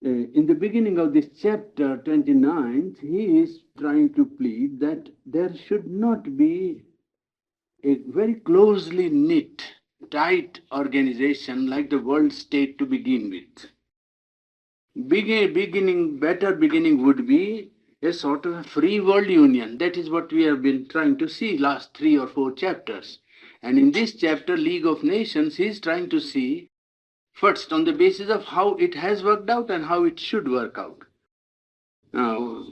In the beginning of this chapter 29, he is trying to plead that there should not be a very closely knit, tight organization like the world state to begin with. Better beginning would be a sort of a free world union. That is what we have been trying to see last 3 or 4 chapters. And in this chapter, League of Nations, he is trying to see first on the basis of how it has worked out and how it should work out. Now,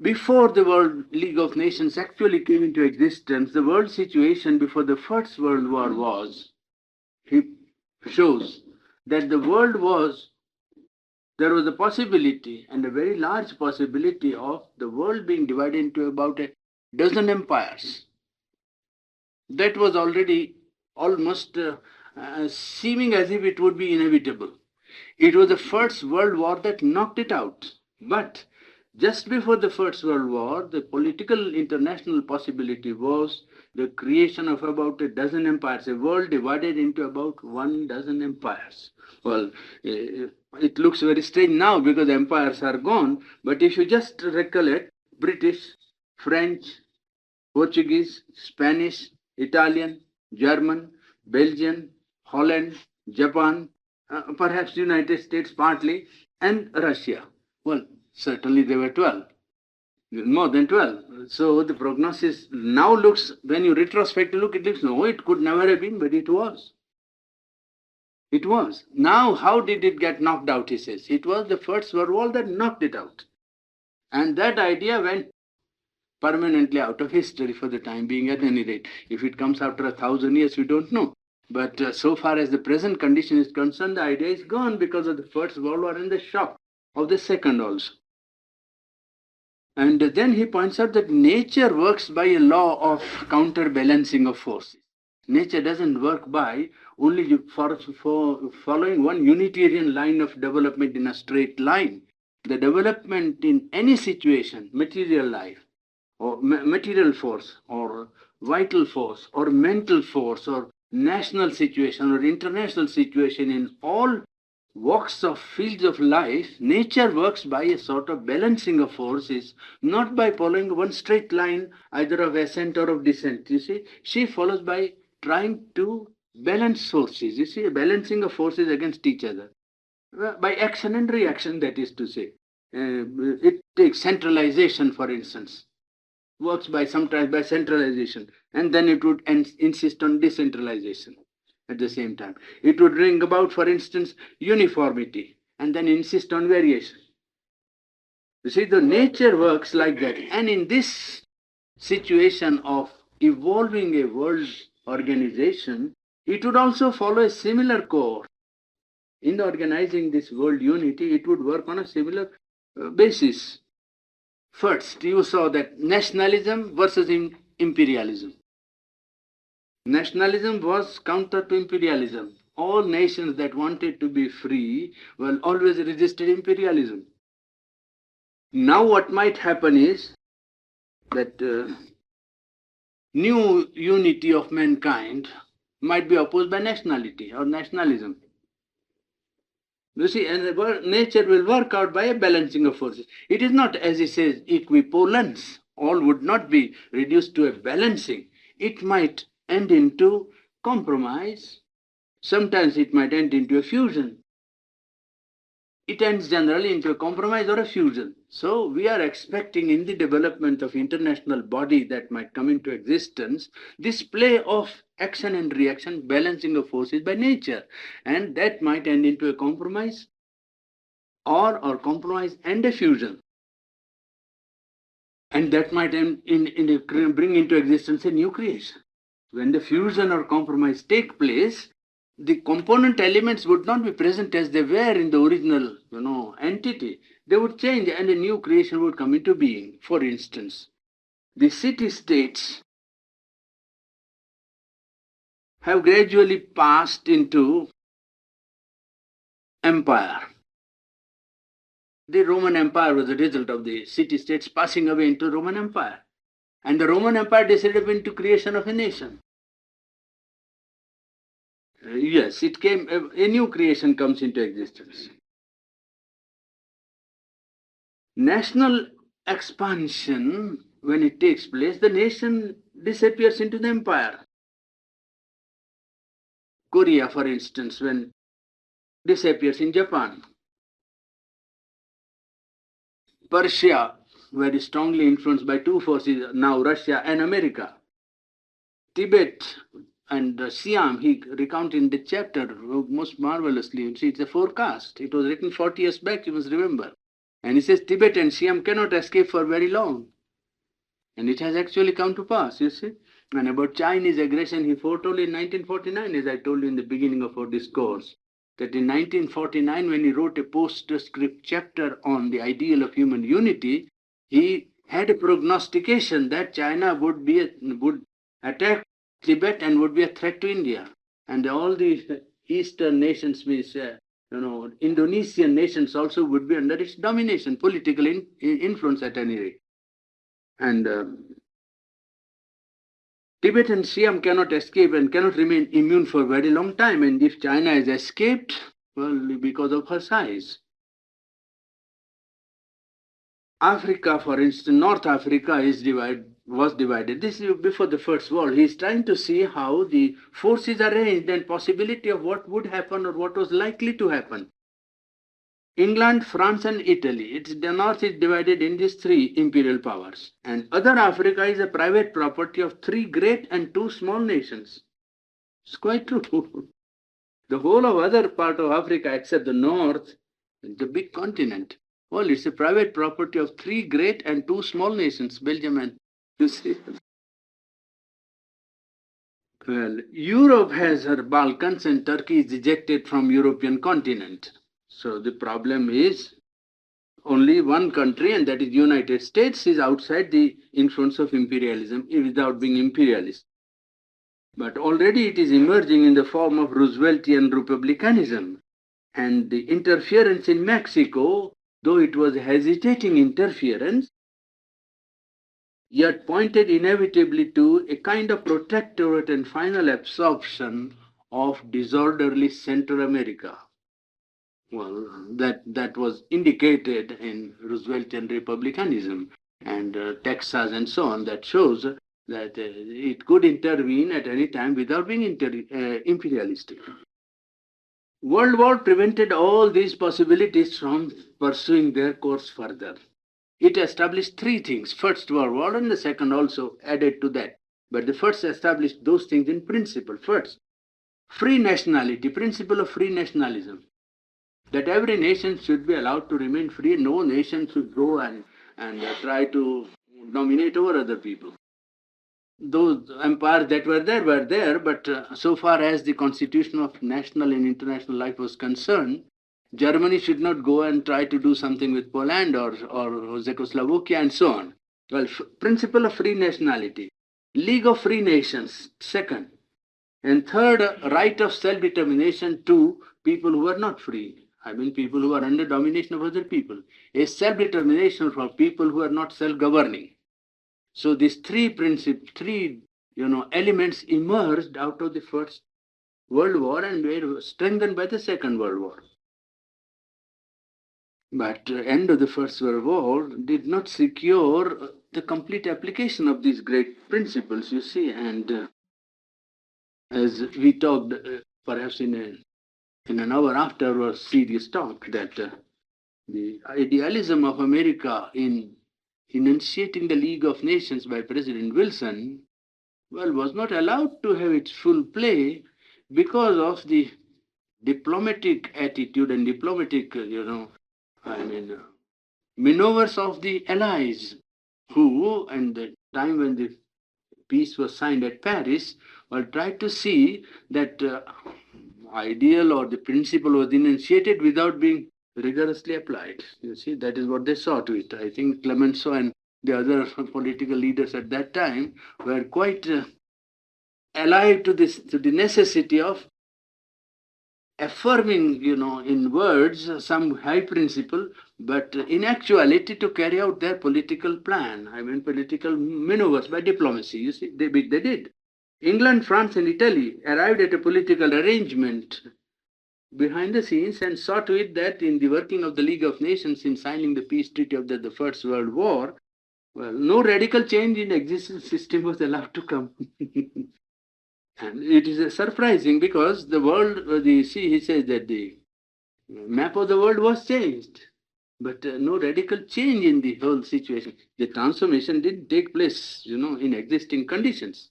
before the World League of Nations actually came into existence, the world situation before the First World War was, he shows that the world was, there was a possibility, and a very large possibility, of the world being divided into about a dozen empires. That was already almost seeming as if it would be inevitable. It was the First World War that knocked it out. But just before the First World War, the political international possibility was the creation of about a dozen empires, a world divided into about 1 dozen empires. Well, it looks very strange now because empires are gone, but if you just recollect, British, French, Portuguese, Spanish, Italian, German, Belgian, Holland, Japan, perhaps United States partly, and Russia. Well, certainly there were 12, more than 12. So the prognosis now looks, when you retrospectively look, it looks, no, it could never have been, but it was. It was. Now, how did it get knocked out, he says? It was the First World War that knocked it out. And that idea went permanently out of history for the time being, at any rate. If it comes after 1,000 years, we don't know. But so far as the present condition is concerned, the idea is gone because of the First World War and the shock of the second also. And then he points out that nature works by a law of counterbalancing of forces. Nature doesn't work by only for following one Unitarian line of development in a straight line. The development in any situation, material life, or material force, or vital force, or mental force, or national situation, or international situation, in all walks of fields of life, nature works by a sort of balancing of forces, not by following one straight line either of ascent or of descent. You see, she follows by trying to balance forces. You see, a balancing of forces against each other by action and reaction, that is to say. It takes centralization, for instance, works by sometimes by centralization, and then it would insist on decentralization at the same time. It would bring about, for instance, uniformity, and then insist on variation. You see, the nature works like that. And in this situation of evolving a world organization, it would also follow a similar course. In organizing this world unity, it would work on a similar basis. First, you saw that nationalism versus imperialism. Nationalism was counter to imperialism. All nations that wanted to be free, well, always resisted imperialism. Now what might happen is that new unity of mankind might be opposed by nationality or nationalism. You see, and nature will work out by a balancing of forces. It is not, as he says, equipollence. All would not be reduced to a balancing. It might end into compromise. Sometimes it might end into a fusion. It ends generally into a compromise or a fusion. So we are expecting in the development of international body that might come into existence, this play of action and reaction, balancing of forces by nature. And that might end into a compromise or compromise and a fusion. And that might end bring into existence a new creation. When the fusion or compromise take place, the component elements would not be present as they were in the original, entity. They would change and a new creation would come into being. For instance, the city-states have gradually passed into empire. The Roman Empire was a result of the city-states passing away into Roman Empire. And the Roman Empire decided into creation of a nation. Yes, it came, a new creation comes into existence. national expansion, when it takes place, the nation disappears into the empire. Korea, for instance, when disappears in Japan. Persia, very strongly influenced by two forces, now Russia and America. Tibet and Siam, he recounted in the chapter most marvelously. You see, it's a forecast. It was written 40 years back, you must remember. And he says Tibet and Siam cannot escape for very long. And it has actually come to pass, you see. And about Chinese aggression, he foretold in 1949, as I told you in the beginning of our discourse, that in 1949, when he wrote a postscript chapter on the ideal of human unity, he had a prognostication that China would attack Tibet and would be a threat to India. And all the Eastern nations, means, Indonesian nations also would be under its domination, political influence at any rate. And Tibet and Siam cannot escape and cannot remain immune for a very long time. And if China has escaped, well, because of her size. Africa, for instance, North Africa was divided. This is before the First World. He's trying to see how the forces arranged and possibility of what would happen or what was likely to happen. England, France, and Italy. The north is divided in these three imperial powers. And other Africa is a private property of three great and two small nations. It's quite true. The whole of other part of Africa, except the north, the big continent, well, it's a private property of three great and two small nations, Belgium and, you see. Well, Europe has her Balkans and Turkey is ejected from European continent. So the problem is only one country, and that is United States, is outside the influence of imperialism without being imperialist. But already it is emerging in the form of Rooseveltian republicanism. And the interference in Mexico, though it was hesitating interference, yet pointed inevitably to a kind of protectorate and final absorption of disorderly Central America. Well, that was indicated in Rooseveltian republicanism and Texas and so on. That shows that it could intervene at any time without being imperialistic. World War prevented all these possibilities from pursuing their course further. It established three things. First World War and the second also added to that. But the first established those things in principle. First, free nationality, principle of free nationalism. That every nation should be allowed to remain free. No nation should go and try to dominate over other people. Those empires that were there, but so far as the constitution of national and international life was concerned, Germany should not go and try to do something with Poland or Czechoslovakia and so on. Well, principle of free nationality. League of Free Nations, second. And third, right of self-determination to people who are not free. I mean, people who are under domination of other people. A self-determination for people who are not self-governing. So these three elements emerged out of the First World War and were strengthened by the Second World War. But the end of the First World War did not secure the complete application of these great principles, you see. And as we talked, perhaps in an hour after our serious talk, that the idealism of America in enunciating the League of Nations by President Wilson, well, was not allowed to have its full play because of the diplomatic attitude and diplomatic, maneuvers of the allies who, and the time when the peace was signed at Paris, well, tried to see that ideal or the principle was enunciated without being rigorously applied. You see, that is what they saw to it. I think Clemenceau and the other political leaders at that time were quite alive to the necessity of affirming, in words some high principle, but in actuality to carry out their political plan. I mean, political maneuvers by diplomacy. You see, they did. England, France, and Italy arrived at a political arrangement behind the scenes and saw to it that in the working of the League of Nations in signing the peace treaty of the First World War, well, no radical change in existing system was allowed to come. And it is surprising because the world, he says that the map of the world was changed, but no radical change in the whole situation. The transformation didn't take place, in existing conditions.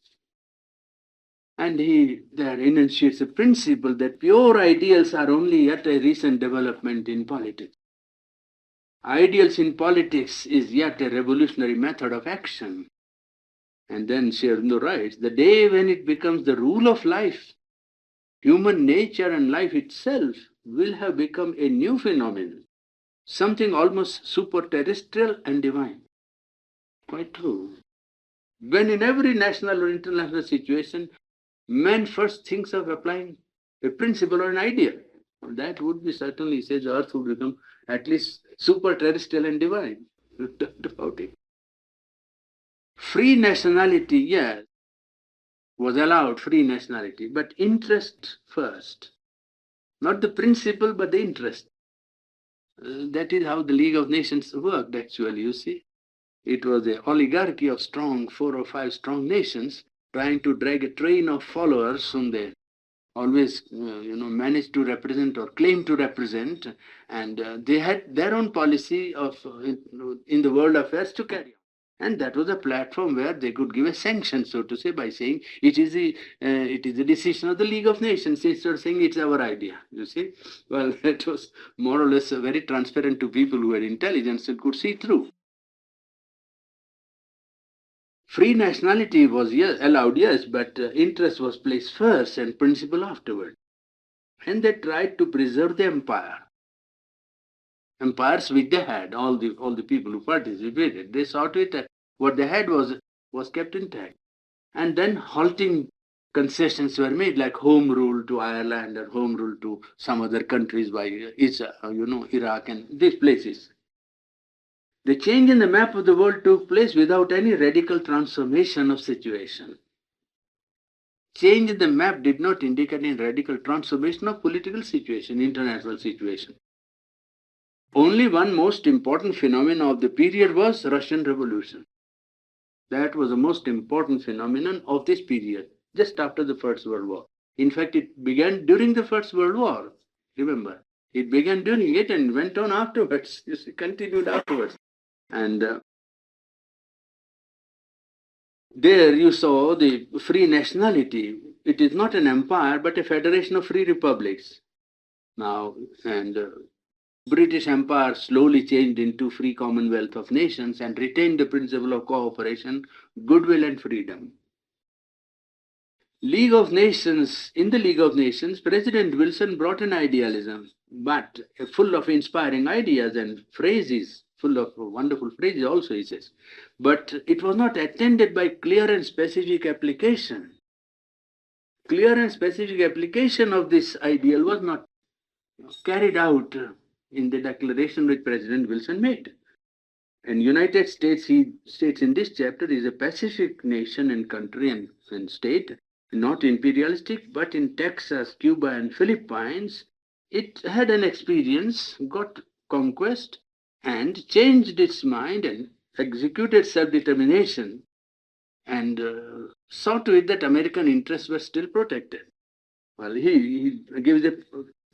And he there enunciates a principle that pure ideals are only yet a recent development in politics. Ideals in politics is yet a revolutionary method of action. And then Sri Aurobindo writes, the day when it becomes the rule of life, human nature and life itself will have become a new phenomenon, something almost super-terrestrial and divine. Quite true. When in every national or international situation, man first thinks of applying a principle or an idea, that would be certainly, says, the earth would become at least super-terrestrial and divine. About it. Free nationality, yes, was allowed, free nationality, but interest first. Not the principle, but the interest. That is how the League of Nations worked, actually, you see. It was an oligarchy of 4 or 5 strong nations trying to drag a train of followers whom they always, managed to represent or claim to represent, and they had their own policy of in the world affairs to carry on. And that was a platform where they could give a sanction, so to say, by saying it is the decision of the League of Nations, instead of saying it's our idea. You see, well, it was more or less very transparent to people who had intelligence and could see through. Free nationality was allowed, yes, but interest was placed first and principle afterward. And they tried to preserve the empire. Empires which they had, all the people who participated, they saw to it that what they had was kept intact. And then halting concessions were made, like home rule to Ireland or home rule to some other countries by Iraq and these places. The change in the map of the world took place without any radical transformation of situation. Change in the map did not indicate any radical transformation of political situation, international situation. Only one most important phenomenon of the period was Russian Revolution. That was the most important phenomenon of this period, just after the First World War. In fact, it began during the First World War. Remember, it began during it and went on afterwards. It continued afterwards. And there you saw the free nationality. It is not an empire, but a federation of free republics. Now, and British Empire slowly changed into free commonwealth of nations and retained the principle of cooperation, goodwill and freedom. In the League of Nations, President Wilson brought an idealism, but full of inspiring ideas and phrases, full of wonderful phrases also, he says. But it was not attended by clear and specific application. Clear and specific application of this ideal was not carried out in the declaration which President Wilson made. And United States, he states in this chapter, is a Pacific nation and country and state, not imperialistic, but in Texas, Cuba, and Philippines, it had an experience, got conquest, and changed its mind and executed self-determination, and saw to it that American interests were still protected. Well, he gives a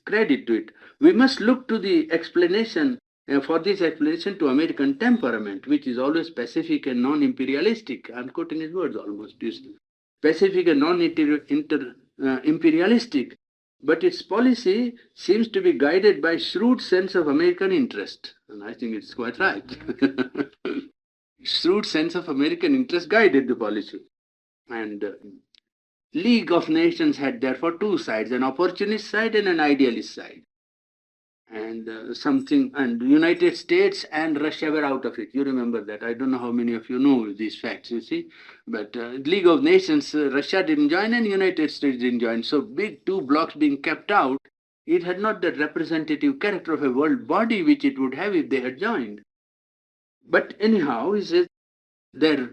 credit to it. We must look to the explanation, for this explanation, to American temperament, which is always pacific and non-imperialistic. I'm quoting his words almost. Pacific and non-imperialistic, but its policy seems to be guided by shrewd sense of American interest. And I think it's quite right. Shrewd sense of American interest guided the policy. And League of Nations had therefore 2 sides, an opportunist side and an idealist side. And and United States and Russia were out of it. You remember that. I don't know how many of you know these facts, you see. But League of Nations, Russia didn't join and United States didn't join. So big 2 blocks being kept out, it had not the representative character of a world body which it would have if they had joined. But anyhow, he says, a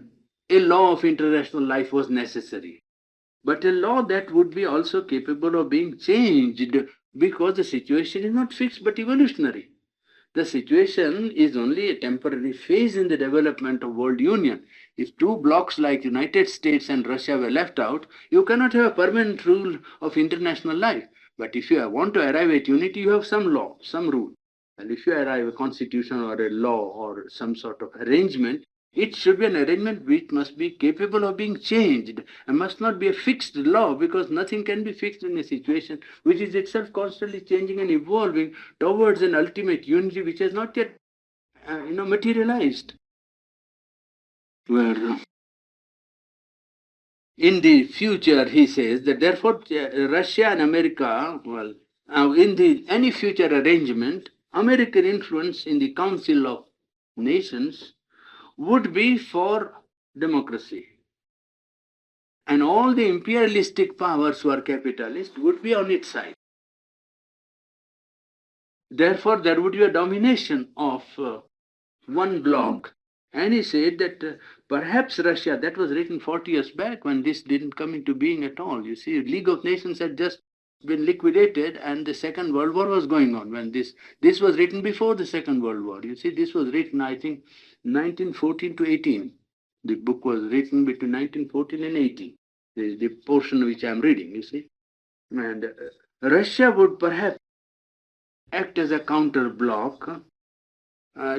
law of international life was necessary, but a law that would be also capable of being changed because the situation is not fixed but evolutionary. The situation is only a temporary phase in the development of world union. If two blocks like United States and Russia were left out, you cannot have a permanent rule of international life. But if you want to arrive at unity, you have some law, some rule. And if you arrive a constitution or a law or some sort of arrangement, it should be an arrangement which must be capable of being changed and must not be a fixed law, because nothing can be fixed in a situation which is itself constantly changing and evolving towards an ultimate unity which has not yet materialized. Where in the future, he says that therefore Russia and America, well, in the any future arrangement, American influence in the Council of Nations would be for democracy. And all the imperialistic powers who are capitalist would be on its side. Therefore, there would be a domination of one bloc. And he said that perhaps Russia, that was written 40 years back when this didn't come into being at all. You see, League of Nations had just been liquidated and the Second World War was going on when this was written before the Second World War. You see, this was written, I think, 1914 to 18. The book was written between 1914 and 18. The portion which I'm reading, you see. And Russia would perhaps act as a counter bloc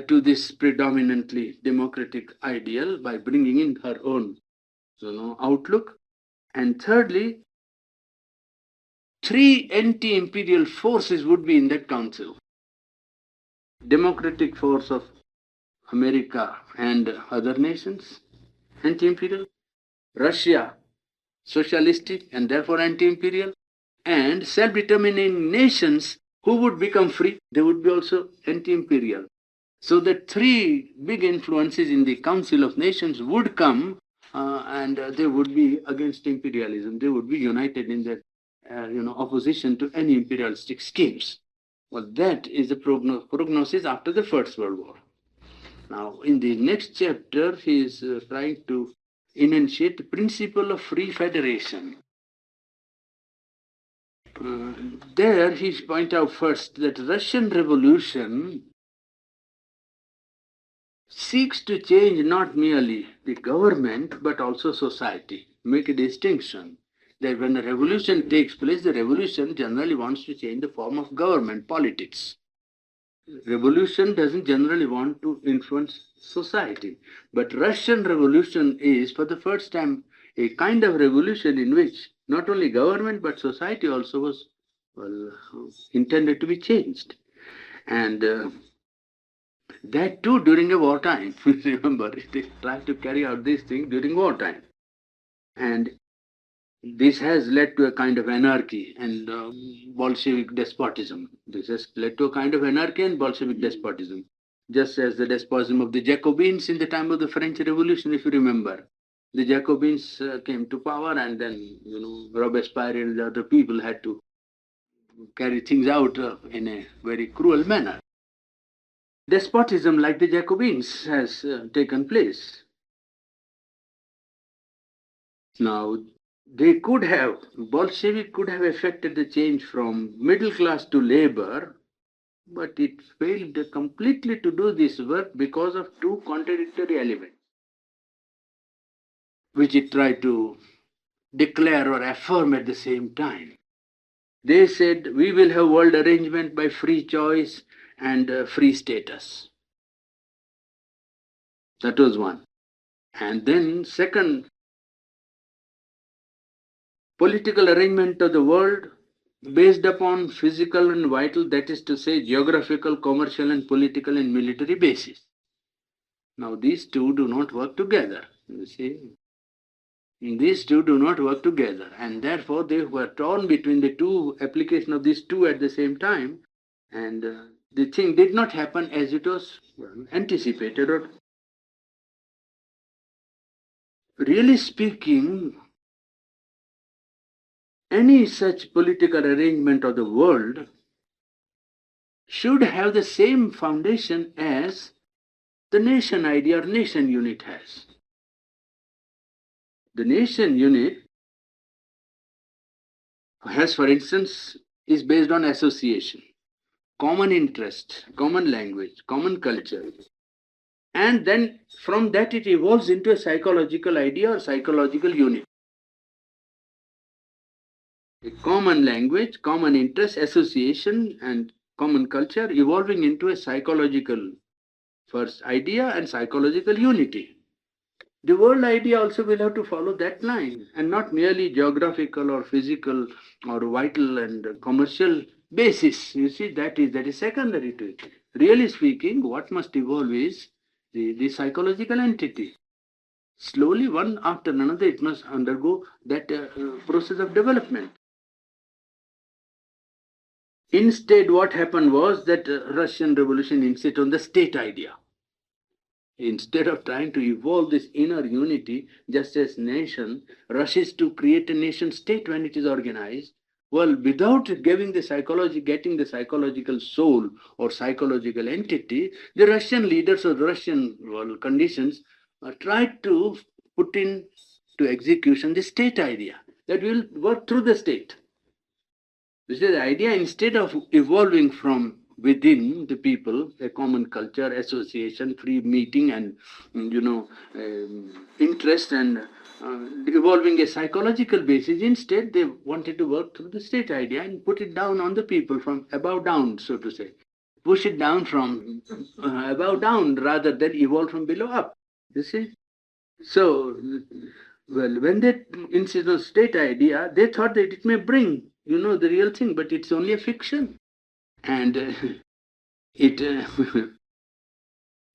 to this predominantly democratic ideal by bringing in her own outlook. And thirdly, three anti-imperial forces would be in that council. Democratic force of America and other nations, anti-imperial. Russia, socialistic and therefore anti-imperial. And self-determining nations who would become free, they would be also anti-imperial. So the three big influences in the Council of Nations would come and they would be against imperialism. They would be united in their opposition to any imperialistic schemes. Well, that is the prognosis after the First World War. Now, in the next chapter, he is trying to enunciate the principle of free federation. There he points out first that Russian Revolution seeks to change not merely the government but also society. Make a distinction that when a revolution takes place, the revolution generally wants to change the form of government, politics. Revolution doesn't generally want to influence society. But Russian Revolution is, for the first time, a kind of revolution in which not only government but society also was intended to be changed. And that too during a wartime. Remember, they tried to carry out this thing during wartime. And this has led to a kind of anarchy and Bolshevik despotism. This has led to a kind of anarchy and Bolshevik despotism. Just as the despotism of the Jacobins in the time of the French Revolution, if you remember. The Jacobins came to power and then, Robespierre and the other people had to carry things out in a very cruel manner. Despotism like the Jacobins has taken place. Now, Bolshevik could have effected the change from middle class to labor, but it failed completely to do this work because of two contradictory elements, which it tried to declare or affirm at the same time. They said, we will have world arrangement by free choice and free status. That was one. And then second, political arrangement of the world based upon physical and vital, that is to say, geographical, commercial, and political and military basis. Now, these two do not work together. You see, these two do not work together, and therefore they were torn between the two application of these two at the same time, and the thing did not happen as it was anticipated. Or really speaking, any such political arrangement of the world should have the same foundation as the nation idea or nation unit has. The nation unit has, for instance, is based on association, common interest, common language, common culture. And then from that it evolves into a psychological idea or psychological unit. A common language, common interest, association, and common culture evolving into a psychological first idea and psychological unity. The world idea also will have to follow that line and not merely geographical or physical or vital and commercial basis. You see, that is secondary to it. Really speaking, what must evolve is the psychological entity. Slowly, one after another, it must undergo that process of development. Instead, what happened was that Russian Revolution insisted on the state idea. Instead of trying to evolve this inner unity, just as nation rushes to create a nation state when it is organized, well, without getting the psychological soul or psychological entity, the Russian leaders or the Russian conditions tried to put in to execution the state idea that will work through the state. This is the idea. Instead of evolving from within the people, a common culture, association, free meeting, and interest, and evolving a psychological basis. Instead, they wanted to work through the state idea and put it down on the people from above down, so to say. Push it down from above down rather than evolve from below up. You see? So, well, when they insist on state idea, they thought that it may bring, the real thing, but it's only a fiction. And it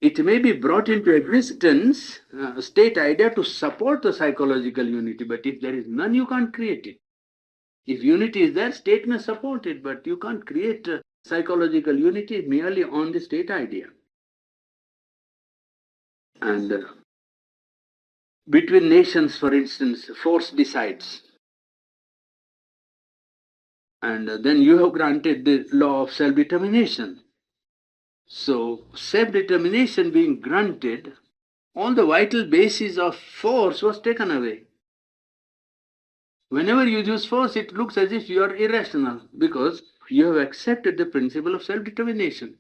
it may be brought into existence, state idea, to support the psychological unity, but if there is none, you can't create it. If unity is there, state may support it, but you can't create psychological unity merely on the state idea. And between nations, for instance, force decides. And then you have granted the law of self-determination. So, self-determination being granted, all the vital basis of force was taken away. Whenever you use force, it looks as if you are irrational because you have accepted the principle of self-determination.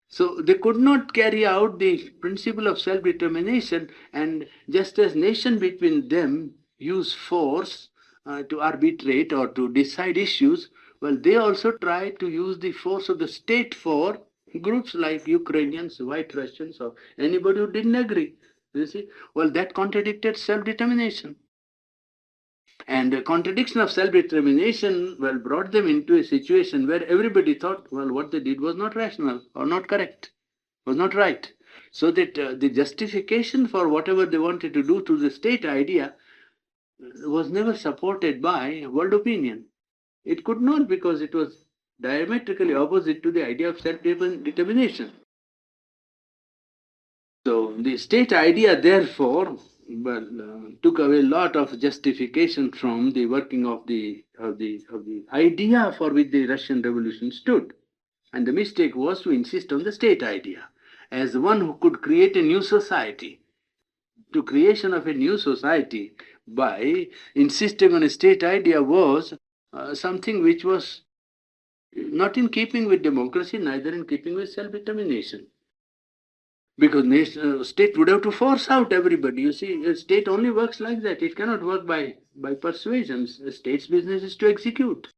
So they could not carry out the principle of self-determination, and just as nation between them use force to arbitrate or to decide issues, well, they also tried to use the force of the state for groups like Ukrainians, White Russians, or anybody who didn't agree. You see, well, that contradicted self-determination. And the contradiction of self-determination, well, brought them into a situation where everybody thought, well, what they did was not rational or not correct, was not right. So that the justification for whatever they wanted to do to the state idea was never supported by world opinion. It could not, because it was diametrically opposite to the idea of self-determination. So the state idea, therefore, took away a lot of justification from the working of the idea for which the Russian Revolution stood. And the mistake was to insist on the state idea as one who could create a new society. To creation of a new society by insisting on a state idea was something which was not in keeping with democracy, neither in keeping with self-determination. Because state would have to force out everybody. You see, a state only works like that. It cannot work by persuasions. The state's business is to execute,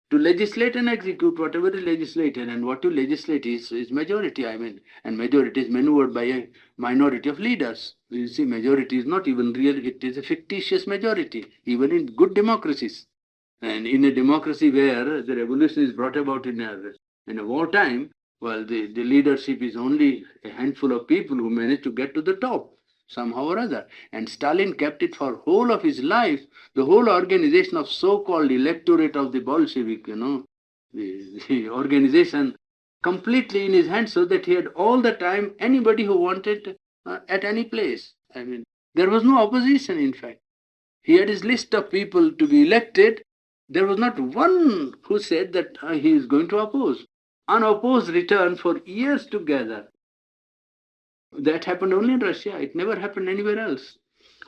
to legislate and execute whatever is legislated. And what you legislate is majority, and majority is maneuvered by a minority of leaders. You see, majority is not even real. It is a fictitious majority, even in good democracies. And in a democracy where the revolution is brought about in a wartime, well, the leadership is only a handful of people who manage to get to the top somehow or other. And Stalin kept it for whole of his life, the whole organization of so-called electorate of the Bolshevik, the organization completely in his hands, so that he had all the time anybody who wanted at any place. There was no opposition, in fact. He had his list of people to be elected. There was not one who said that he is going to oppose. Unopposed return for years together. That happened only in Russia. It never happened anywhere else.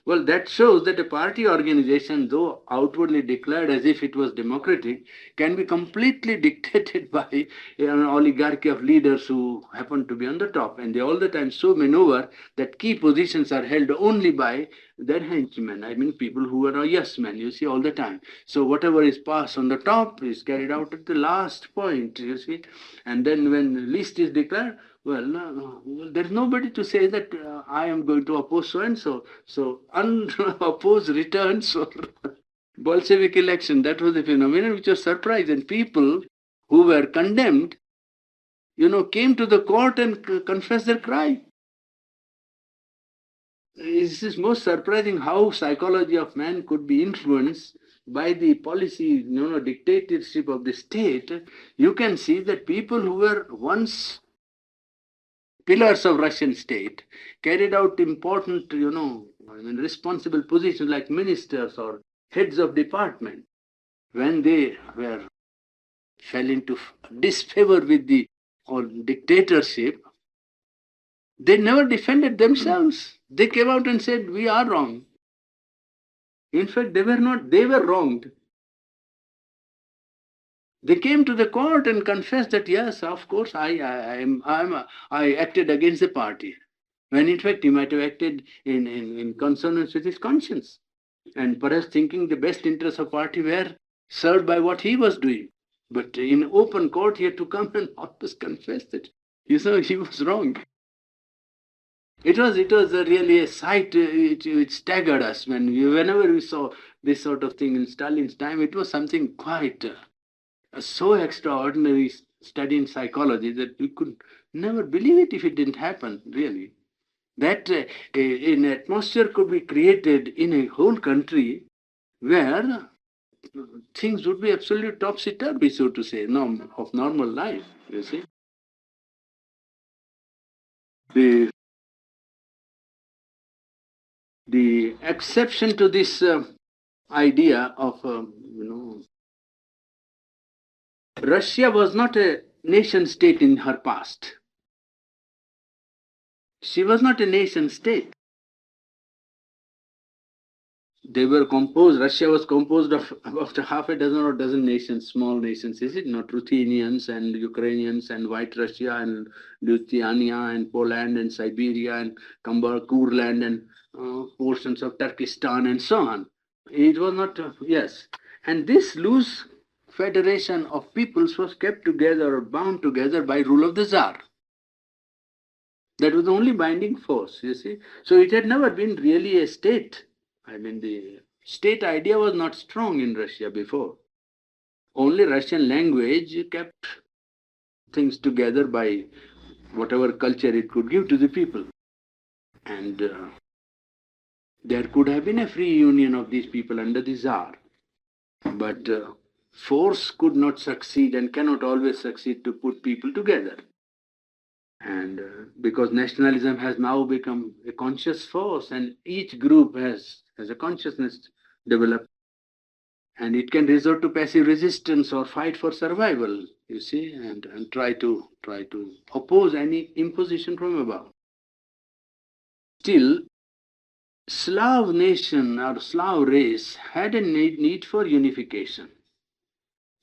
Well, that shows that a party organization, though outwardly declared as if it was democratic, can be completely dictated by an oligarchy of leaders who happen to be on the top. And they all the time so maneuver that key positions are held only by their henchmen. I mean, people who are yes men, you see, all the time. So whatever is passed on the top is carried out at the last point, you see. And then when list is declared, well, there's nobody to say that I am going to oppose so and so. So unopposed returns or Bolshevik election. That was a phenomenon which was surprising. And people who were condemned, came to the court and confessed their crime. This is most surprising how psychology of man could be influenced by the policy, dictatorship of the state. You can see that people who were once pillars of Russian state carried out important, responsible positions like ministers or heads of department. When they fell into disfavor with the dictatorship, they never defended themselves. They came out and said, we are wrong. In fact, they were not, they were wronged. They came to the court and confessed that, yes, of course, I acted against the party. When in fact he might have acted in consonance with his conscience. And perhaps thinking the best interests of party were served by what he was doing. But in open court, he had to come and always confess that, he was wrong. It was really a sight which staggered us whenever we saw this sort of thing in Stalin's time. It was something quite so extraordinary study in psychology that we could never believe it if it didn't happen, really. That an atmosphere could be created in a whole country where things would be absolutely topsy-turvy, so to say, of normal life, you see. The exception to this idea of, Russia was not a nation state in her past. She was not a nation state. Russia was composed of about half a dozen or dozen nations, small nations, is it not? Ruthenians and Ukrainians and White Russia and Lithuania and Poland and Siberia and Kurland and portions of Turkestan and so on. It was not, yes. And this loose federation of peoples was kept together or bound together by rule of the Tsar. That was the only binding force, you see. So it had never been really a state. I mean, the state idea was not strong in Russia before. Only Russian language kept things together by whatever culture it could give to the people. And there could have been a free union of these people under the Tsar. But force could not succeed and cannot always succeed to put people together. And because nationalism has now become a conscious force and each group has a consciousness developed, and it can resort to passive resistance or fight for survival, you see, and try to oppose any imposition from above. Still, Slav nation or Slav race had a need for unification.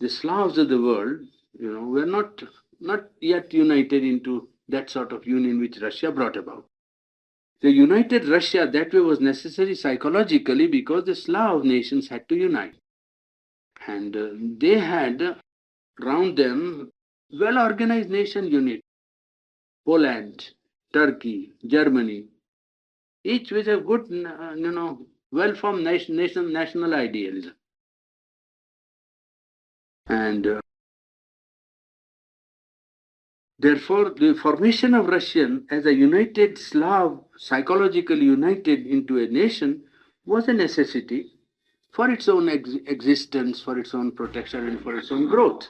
The Slavs of the world, were not yet united into that sort of union which Russia brought about. The united Russia that way was necessary psychologically because the Slav nations had to unite. And they had around them well-organized nation unit. Poland, Turkey, Germany, each with a good, well-formed national idealism. And therefore, the formation of Russian as a united Slav, psychologically united into a nation, was a necessity for its own existence, for its own protection, and for its own growth.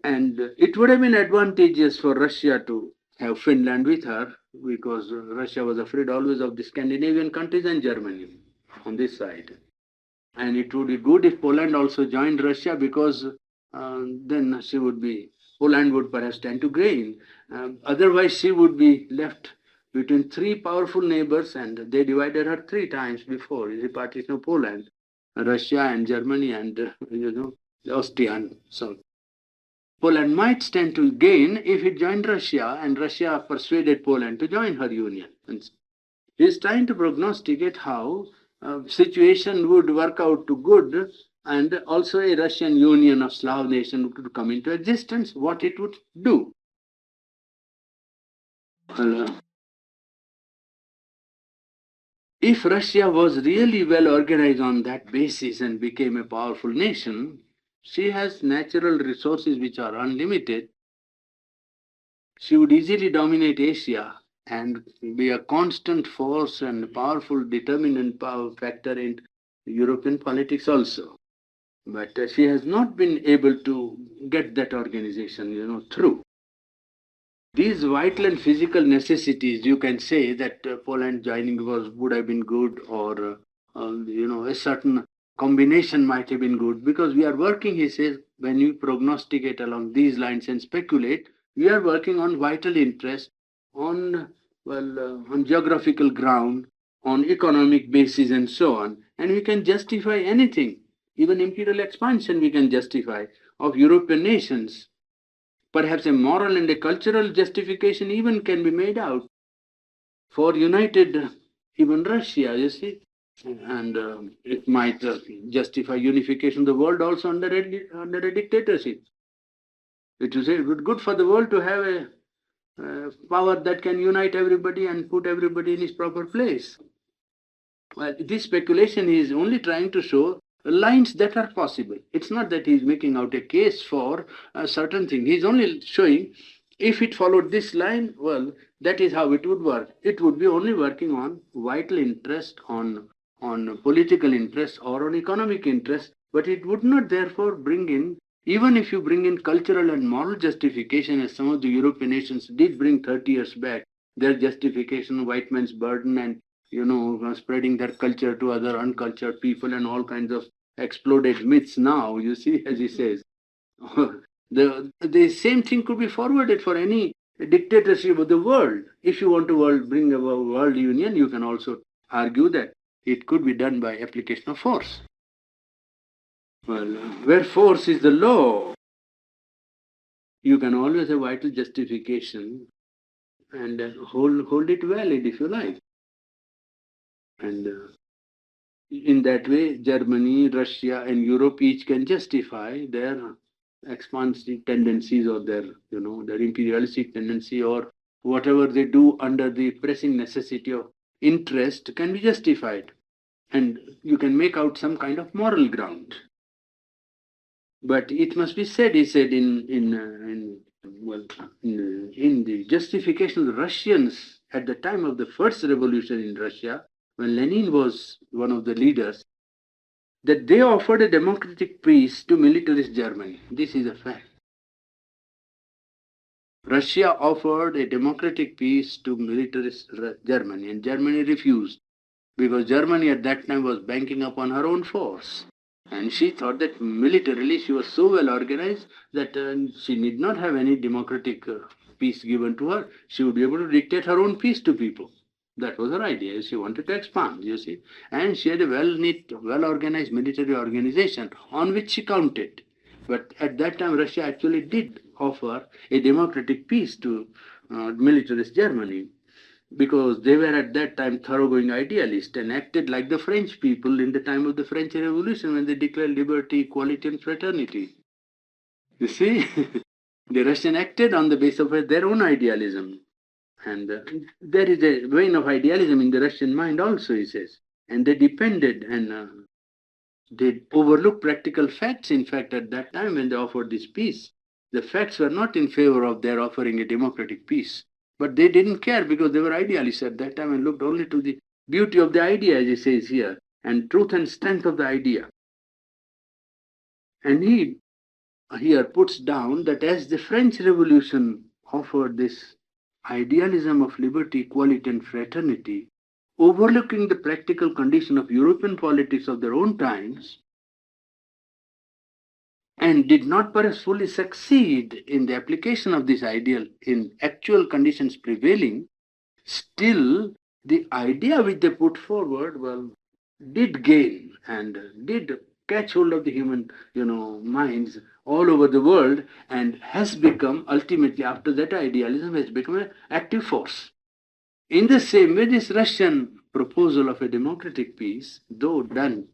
And it would have been advantageous for Russia to have Finland with her, because Russia was afraid always of the Scandinavian countries and Germany on this side. And it would be good if Poland also joined Russia, because then Poland would perhaps stand to gain. Otherwise, she would be left between three powerful neighbors, and they divided her three times before the partition of Poland, Russia and Germany and Austria and so. Poland might stand to gain if it joined Russia, and Russia persuaded Poland to join her union. And he is trying to prognosticate how situation would work out to good, and also a Russian union of Slav nation would come into existence, what it would do. Well, if Russia was really well organized on that basis and became a powerful nation, she has natural resources which are unlimited. She would easily dominate Asia and be a constant force and powerful determinant power factor in European politics also. But she has not been able to get that organization, through. These vital and physical necessities, you can say that Poland joining would have been good, or a certain combination might have been good, because we are working, he says, when you prognosticate along these lines and speculate, we are working on vital interest, on geographical ground, on economic basis, and so on, and we can justify anything, even imperial expansion we can justify of European nations. Perhaps a moral and a cultural justification even can be made out for united even Russia, you see. And it might justify unification of the world also under a dictatorship. It is good for the world to have a power that can unite everybody and put everybody in his proper place. Well, this speculation is only trying to show lines that are possible. It's not that he's making out a case for a certain thing. He's only showing if it followed this line, well, that is how it would work. It would be only working on vital interest, on political interest, or on economic interest, but it would not therefore bring in, even if you bring in cultural and moral justification, as some of the European nations did bring 30 years back, their justification, white man's burden, and spreading their culture to other uncultured people, and all kinds of exploded myths now, you see, as he says. The same thing could be forwarded for any dictatorship of the world. If you want to bring a world union, you can also argue that it could be done by application of force. Well, where force is the law, you can always have vital justification and hold it valid if you like. And in that way, Germany, Russia, and Europe each can justify their expansive tendencies, or their imperialistic tendency, or whatever they do under the pressing necessity of interest can be justified, and you can make out some kind of moral ground. But it must be said, he said, in the justification of the Russians at the time of the first revolution in Russia, when Lenin was one of the leaders, that they offered a democratic peace to militarist Germany. This is a fact. Russia offered a democratic peace to militarist Germany, and Germany refused, because Germany at that time was banking upon her own force. And she thought that militarily she was so well organized that she need not have any democratic peace given to her. She would be able to dictate her own peace to people. That was her idea. She wanted to expand, you see. And she had a well-knit, well-organized military organization on which she counted. But at that time, Russia actually did offer a democratic peace to militarist Germany, because they were at that time thoroughgoing idealists and acted like the French people in the time of the French Revolution, when they declared liberty, equality, and fraternity. You see, the Russian acted on the basis of their own idealism. And there is a vein of idealism in the Russian mind also, he says. And they depended, and they overlooked practical facts, in fact, at that time when they offered this peace. The facts were not in favor of their offering a democratic peace. But they didn't care, because they were idealists at that time and looked only to the beauty of the idea, as he says here, and truth and strength of the idea. And he here puts down that as the French Revolution offered this idealism of liberty, equality, and fraternity, overlooking the practical condition of European politics of their own times, and did not perhaps fully succeed in the application of this ideal in actual conditions prevailing, Still, the idea which they put forward, well, did gain and did catch hold of the human, minds all over the world, and has become ultimately, after that, idealism has become an active force. In the same way, this Russian proposal of a democratic peace, though done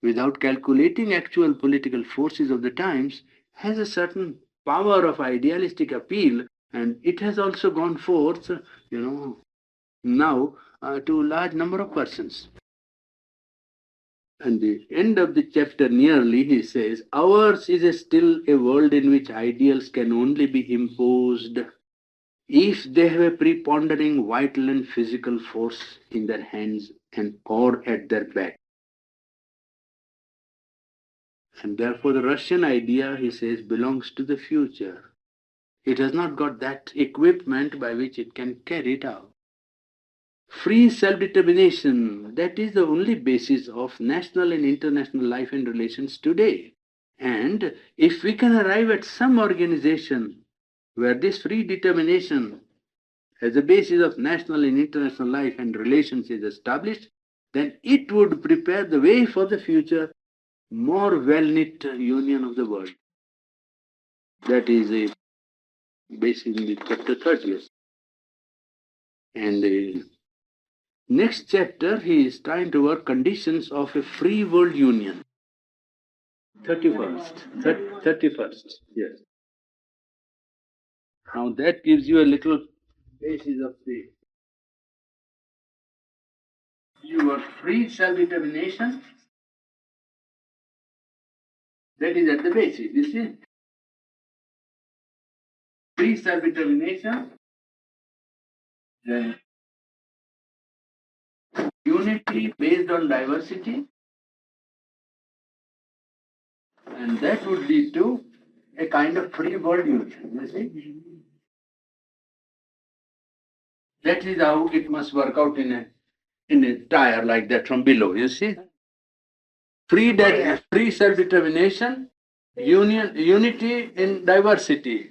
without calculating actual political forces of the times, has a certain power of idealistic appeal, and it has also gone forth, now to a large number of persons. And the end of the chapter nearly, he says, ours is still a world in which ideals can only be imposed if they have a preponderating vital and physical force in their hands and or at their back. And therefore the Russian idea, he says, belongs to the future. It has not got that equipment by which it can carry it out. Free self-determination, that is the only basis of national and international life and relations today. And if we can arrive at some organization where this free determination as a basis of national and international life and relations is established, then it would prepare the way for the future more well-knit union of the world. That is a basis in the chapter 30th. And the next chapter, he is trying to work conditions of a free world union. 31st. 31st, yes. Now that gives you a little basis of the your free self-determination. That is at the basis. This is free self-determination, then unity based on diversity, and that would lead to a kind of free world union. You see? That is how it must work out in a tire like that from below. You see? Free self-determination, unity in diversity,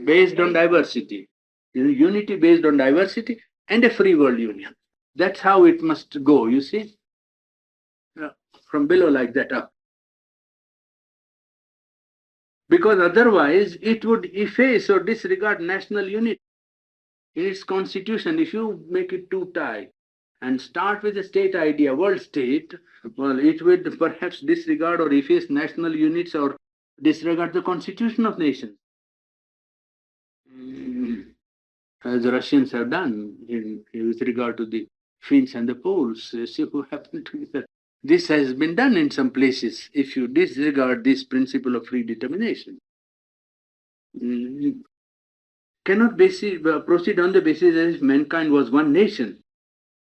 based on diversity. Unity based on diversity and a free world union. That's how it must go, you see? From below like that up. Because otherwise it would efface or disregard national unity in its constitution. If you make it too tight and start with a state idea, world state, well, it would perhaps disregard or efface national units or disregard the constitution of nations. As the Russians have done with regard to the Finns and the Poles. See who happened to be that. This has been done in some places if you disregard this principle of free determination. Cannot proceed on the basis as if mankind was one nation.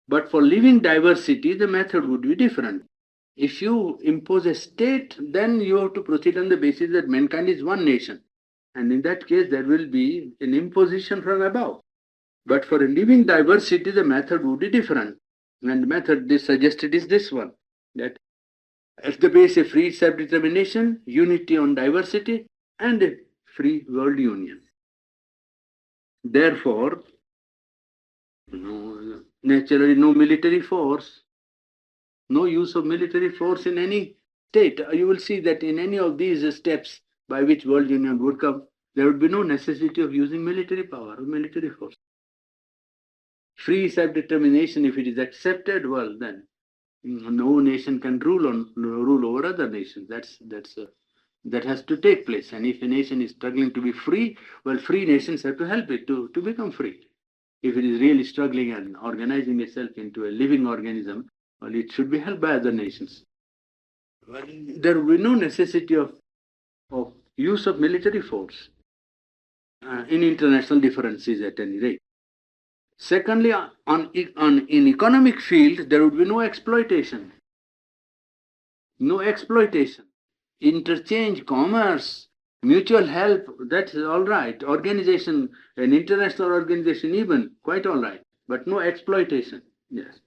But for living diversity, the method would be different. If you impose a state, then you have to proceed on the basis that mankind is one nation. And in that case, there will be an imposition from above. But for a living diversity, the method would be different. And the method this suggested is this one, that at the base, a free self-determination, unity on diversity, and a free world union. Therefore, naturally no military force, no use of military force in any state. You will see that in any of these steps by which world union would come, there would be no necessity of using military power or military force. Free self-determination, if it is accepted, well, then no nation can rule over other nations. That has to take place. And if a nation is struggling to be free, well, free nations have to help it to become free. If it is really struggling and organizing itself into a living organism, well, it should be helped by other nations. Well, there will be no necessity of use of military force in international differences at any rate. Secondly, in economic field, there would be no exploitation. No exploitation. Interchange, commerce, mutual help, that's all right. Organization, an international organization even, quite all right. But no exploitation. Yes.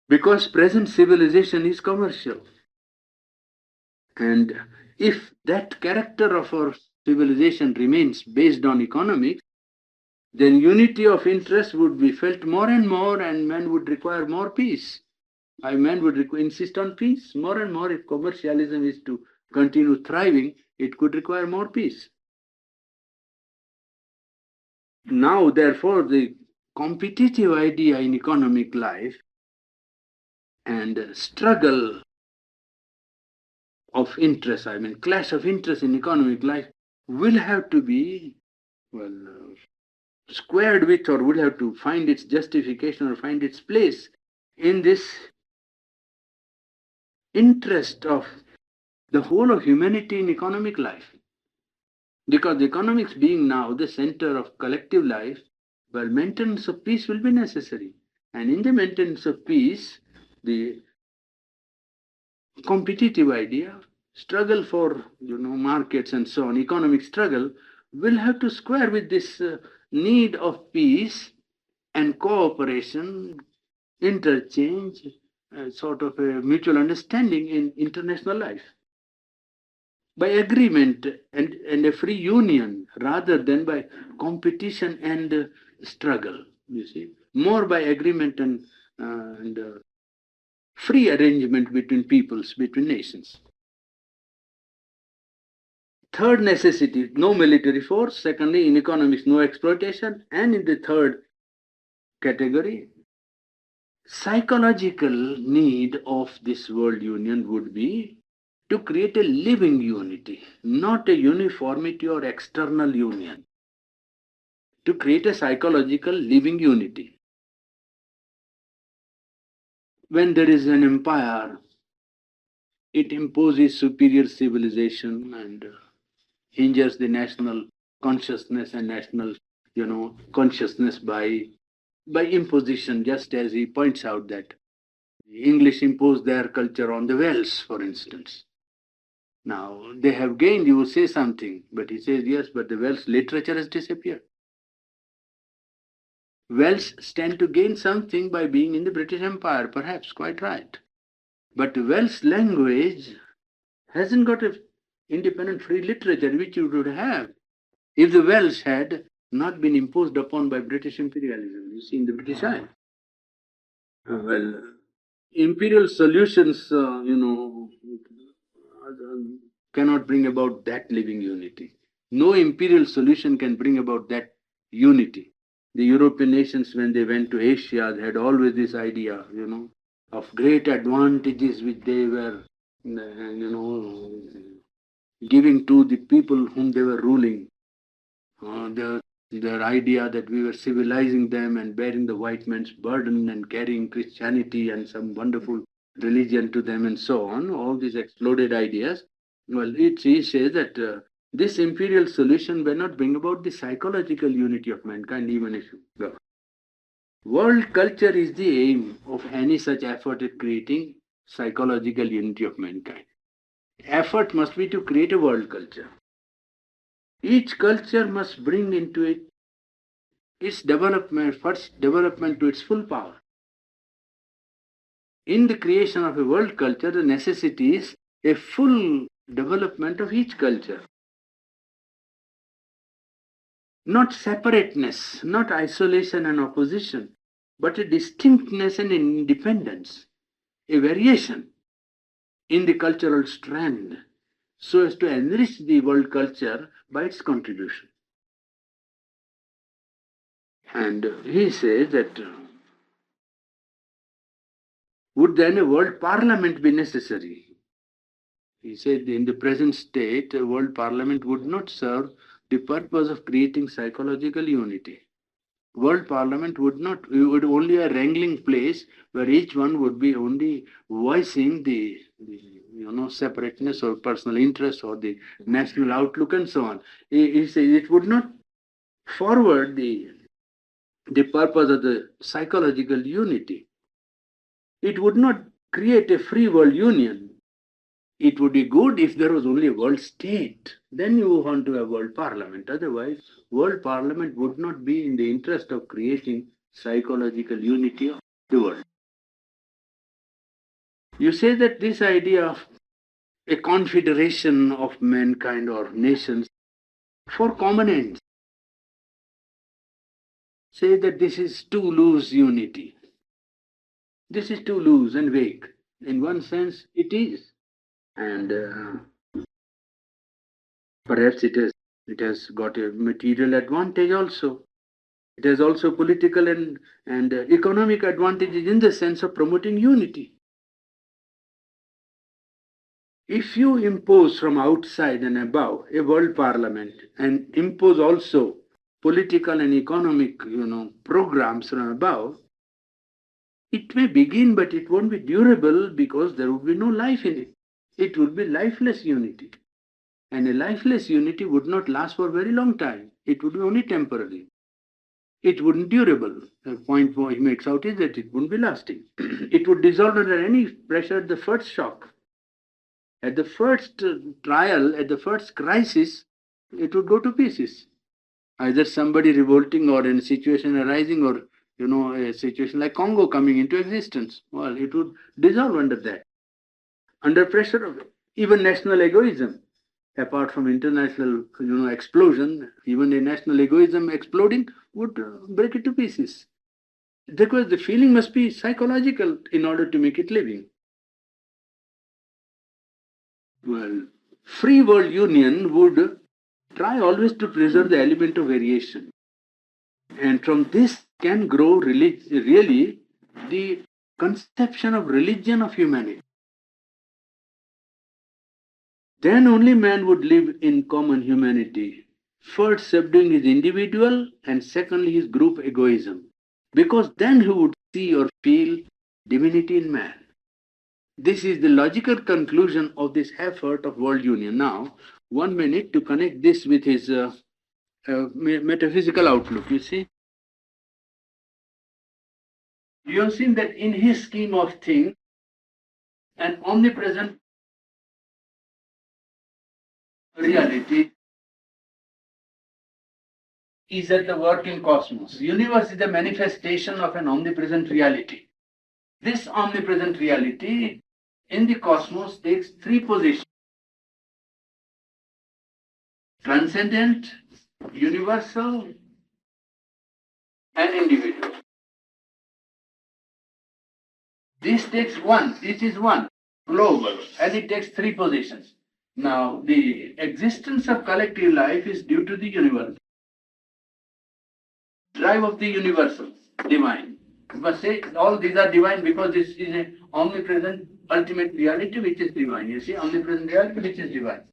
Because present civilization is commercial. And if that character of our civilization remains based on economics, then unity of interest would be felt more and more, and men would require more peace. Men would insist on peace more and more. If commercialism is to continue thriving, it could require more peace. Now, therefore, the competitive idea in economic life and struggle of interest, clash of interest in economic life will have to be, well, squared with, or will have to find its justification or find its place in this interest of the whole of humanity in economic life. Because economics being now the center of collective life, well, maintenance of peace will be necessary. And in the maintenance of peace, the competitive idea, struggle for markets and so on, economic struggle will have to square with this need of peace and cooperation, interchange, sort of a mutual understanding in international life by agreement and a free union rather than by competition and struggle. You see, more by agreement and free arrangement between peoples, between nations. Third necessity, no military force. Secondly, in economics, no exploitation. And in the third category, psychological need of this world union would be to create a living unity, not a uniformity or external union. To create a psychological living unity. When there is an empire, it imposes superior civilization and hinges the national consciousness and national, consciousness by imposition, just as he points out that the English imposed their culture on the Welsh, for instance. Now, they have gained, you will say something, but he says, yes, but the Welsh literature has disappeared. Welsh stand to gain something by being in the British Empire, perhaps, quite right. But the Welsh language hasn't got an independent free literature, which you would have if the Welsh had not been imposed upon by British imperialism, you see, in the British Isles. Well, imperial solutions, cannot bring about that living unity. No imperial solution can bring about that unity. The European nations, when they went to Asia, they had always this idea, of great advantages which they were, giving to the people whom they were ruling. Their idea that we were civilizing them and bearing the white man's burden and carrying Christianity and some wonderful religion to them and so on, all these exploded ideas. Well, he says that this imperial solution will not bring about the psychological unity of mankind, even if you go. World culture is the aim of any such effort at creating psychological unity of mankind. Effort must be to create a world culture. Each culture must bring into it its first development to its full power. In the creation of a world culture, the necessity is a full development of each culture. Not separateness, not isolation and opposition, but a distinctness and independence, a variation in the cultural strand, so as to enrich the world culture by its contribution. And he says that would then a world parliament be necessary? He said in the present state, a world parliament would not serve the purpose of creating psychological unity. World parliament would only a wrangling place where each one would be only voicing the separateness or personal interest or the national outlook and so on. He says it would not forward the purpose of the psychological unity. It would not create a free world union. It would be good if there was only a world state. Then you want to have world parliament. Otherwise, world parliament would not be in the interest of creating psychological unity of the world. You say that this idea of a confederation of mankind or nations for common ends. say that this is too loose unity. This is too loose and vague. In one sense, it is. And perhaps it has got a material advantage also. It has also political and economic advantages in the sense of promoting unity. If you impose from outside and above a world parliament and impose also political and economic, programs from above, it may begin, but it won't be durable because there would be no life in it. It would be lifeless unity. And a lifeless unity would not last for a very long time. It would be only temporary. It wouldn't durable. The point he makes out is that it wouldn't be lasting. It would dissolve under any pressure at the first shock. At the first trial, at the first crisis, it would go to pieces. Either somebody revolting or in a situation arising or, a situation like Congo coming into existence. Well, it would dissolve under that. Under pressure of even national egoism. Apart from international, explosion, even a national egoism exploding would break it to pieces. Because the feeling must be psychological in order to make it living. Well, free world union would try always to preserve the element of variation. And from this can grow really the conception of religion of humanity. Then only man would live in common humanity, first subduing his individual and secondly his group egoism, because then he would see or feel divinity in man. This is the logical conclusion of this effort of world union. Now, 1 minute to connect this with his metaphysical outlook. You see, you have seen that in his scheme of things, an omnipresent reality is at the work in cosmos. Universe is the manifestation of an omnipresent reality. This omnipresent reality in the cosmos takes three positions: transcendent, universal, and individual. This is one, global, and it takes three positions. Now, the existence of collective life is due to the universe. Drive of the universal, divine. You must say all these are divine because this is an omnipresent ultimate reality which is divine. You see, omnipresent reality which is divine.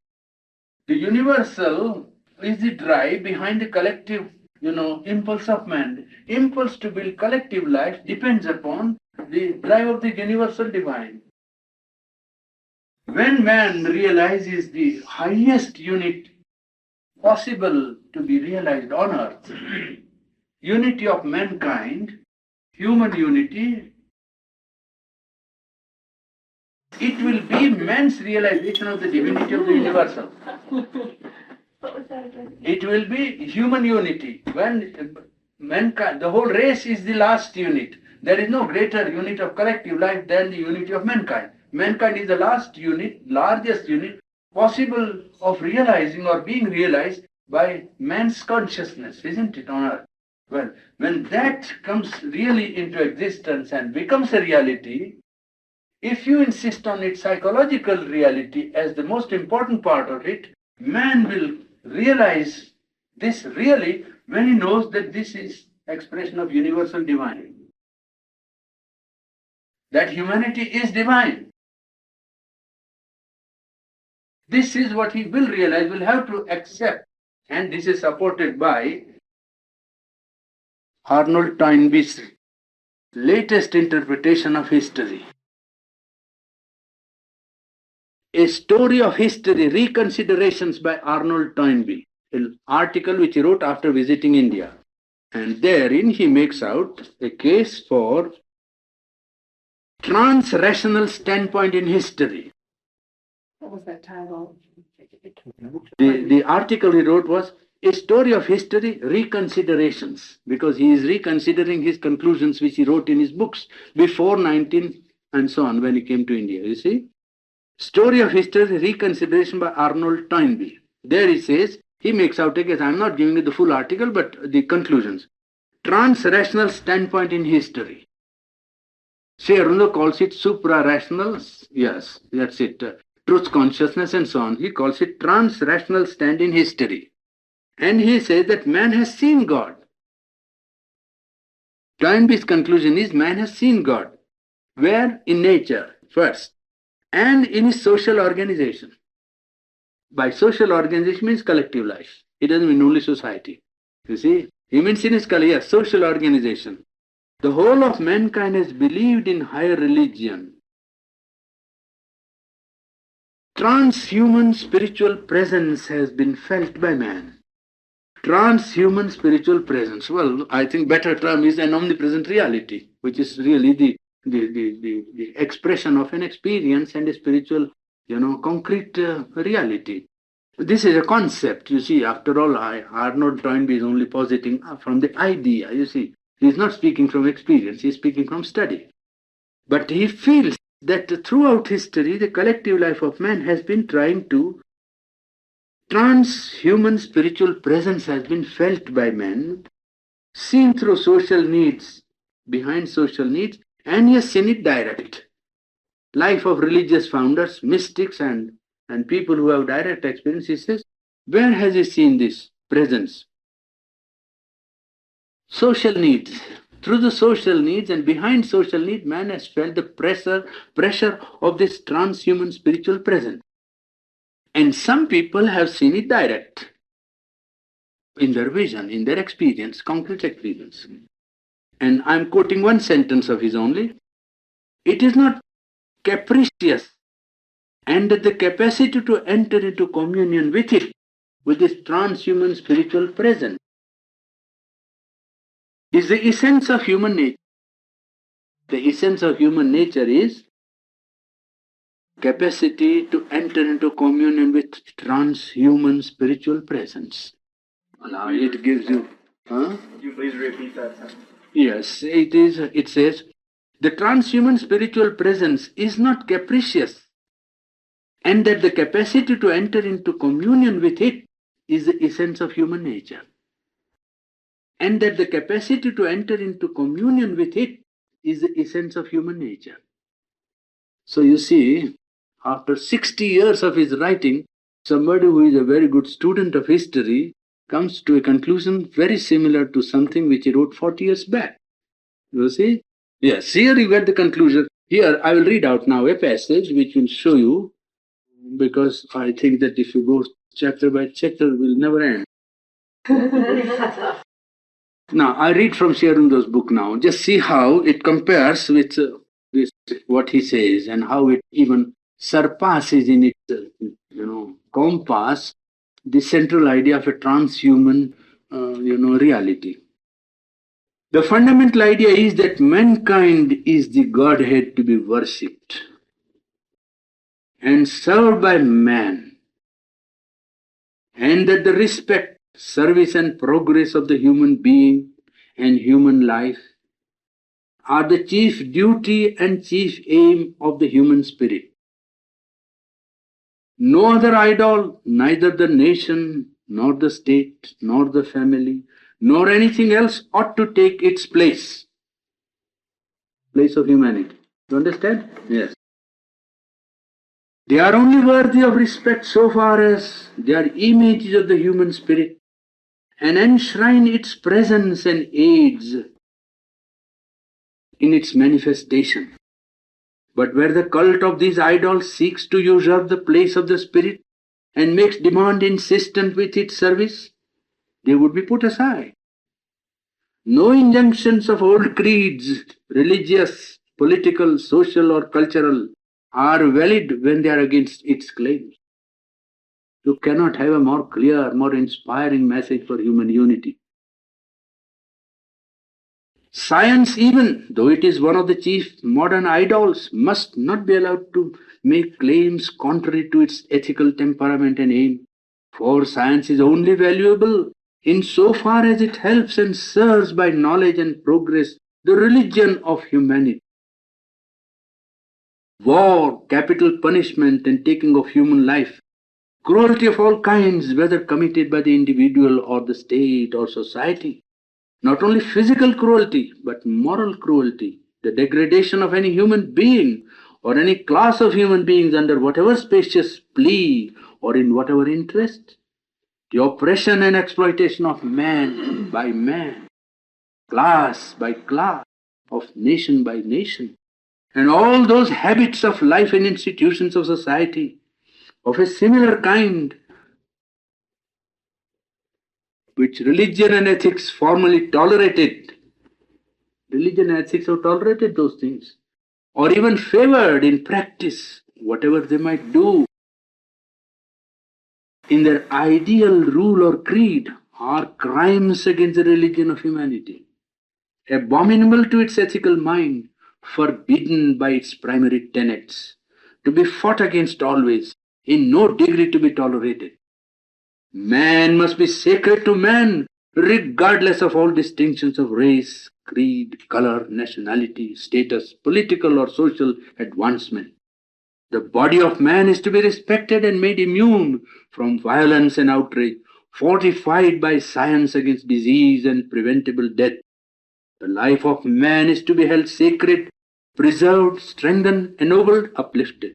The universal is the drive behind the collective, impulse of man. The impulse to build collective life depends upon the drive of the universal divine. When man realizes the highest unit possible to be realized on earth, unity of mankind, human unity, it will be man's realization of the divinity of the universal. It will be human unity. When mankind, the whole race is the last unit. There is no greater unit of collective life than the unity of mankind. Mankind is the last unit, largest unit possible of realizing or being realized by man's consciousness, isn't it, on earth? Well, when that comes really into existence and becomes a reality, if you insist on its psychological reality as the most important part of it, man will realize this really when he knows that this is expression of universal divine. That humanity is divine. This is what he will realize, will have to accept. And this is supported by Arnold Toynbee's latest interpretation of history. A Story of History, Reconsiderations by Arnold Toynbee, an article which he wrote after visiting India. And therein he makes out a case for trans-rational standpoint in history. What was that title? The article he wrote was A Story of History, Reconsiderations, because he is reconsidering his conclusions which he wrote in his books before 19 and so on when he came to India, you see. Story of History, Reconsideration by Arnold Toynbee. There he says, he makes out a case. I'm not giving you the full article, but the conclusions. trans-rational standpoint in history. Sri Aurobindo calls it supra-rational, yes, that's it, truth consciousness and so on. He calls it trans-rational stand in history. And he says that man has seen God. Toynbee's conclusion is man has seen God. Where? In nature, first, and in his social organization. By social organization means collective life. It doesn't mean only society. You see? He means in his social organization. The whole of mankind has believed in higher religion. Transhuman spiritual presence has been felt by man. Transhuman spiritual presence. Well, I think better term is an omnipresent reality, which is really the expression of an experience and a spiritual, concrete reality. This is a concept, you see. After all, Arnold Toynbee is only positing from the idea, you see. He is not speaking from experience, he is speaking from study. But he feels that throughout history, the collective life of man has been trying to transhuman spiritual presence has been felt by men, seen through social needs, behind social needs, and he has seen it direct. Life of religious founders, mystics, and people who have direct experience, he says, where has he seen this presence? Social needs. Through the social needs and behind social need, man has felt the pressure of this transhuman spiritual presence. And some people have seen it direct in their vision, in their experience, concrete experience. And I'm quoting one sentence of his only. It is not capricious, and the capacity to enter into communion with it, with this transhuman spiritual presence, is the essence of human nature. The essence of human nature is capacity to enter into communion with transhuman spiritual presence. Now it gives you... Could you please repeat that sentence? Yes, it is. It says, the transhuman spiritual presence is not capricious, and that the capacity to enter into communion with it is the essence of human nature. And that the capacity to enter into communion with it is the essence of human nature. So you see, after 60 years of his writing, somebody who is a very good student of history comes to a conclusion very similar to something which he wrote 40 years back. You see? Yes, here you get the conclusion. Here I will read out now a passage which will show you, because I think that if you go chapter by chapter, it will never end. Now, I read from Sri Aurobindo's book now. Just see how it compares with what he says, and how it even surpasses in its, compass the central idea of a transhuman, reality. The fundamental idea is that mankind is the Godhead to be worshipped and served by man, and that the respect, service, and progress of the human being and human life are the chief duty and chief aim of the human spirit. No other idol, neither the nation, nor the state, nor the family, nor anything else ought to take its place of humanity. You understand? Yes. They are only worthy of respect so far as they are images of the human spirit and enshrine its presence and aids in its manifestation. But where the cult of these idols seeks to usurp the place of the spirit and makes demand insistent with its service, they would be put aside. No injunctions of old creeds, religious, political, social, or cultural, are valid when they are against its claims. You cannot have a more clear, more inspiring message for human unity. Science, even though it is one of the chief modern idols, must not be allowed to make claims contrary to its ethical temperament and aim, for science is only valuable in so far as it helps and serves by knowledge and progress the religion of humanity. War, capital punishment, and taking of human life, cruelty of all kinds, whether committed by the individual or the state or society, Not only physical cruelty, but moral cruelty, the degradation of any human being or any class of human beings under whatever spacious plea or in whatever interest, the oppression and exploitation of man by man, class by class, of nation by nation, and all those habits of life and institutions of society of a similar kind which religion and ethics formally tolerated. Religion and ethics have tolerated those things, or even favored in practice, whatever they might do in their ideal rule or creed, are crimes against the religion of humanity, abominable to its ethical mind, forbidden by its primary tenets, to be fought against always, in no degree to be tolerated. Man must be sacred to man, regardless of all distinctions of race, creed, color, nationality, status, political or social advancement. The body of man is to be respected and made immune from violence and outrage, fortified by science against disease and preventable death. The life of man is to be held sacred, preserved, strengthened, ennobled, uplifted.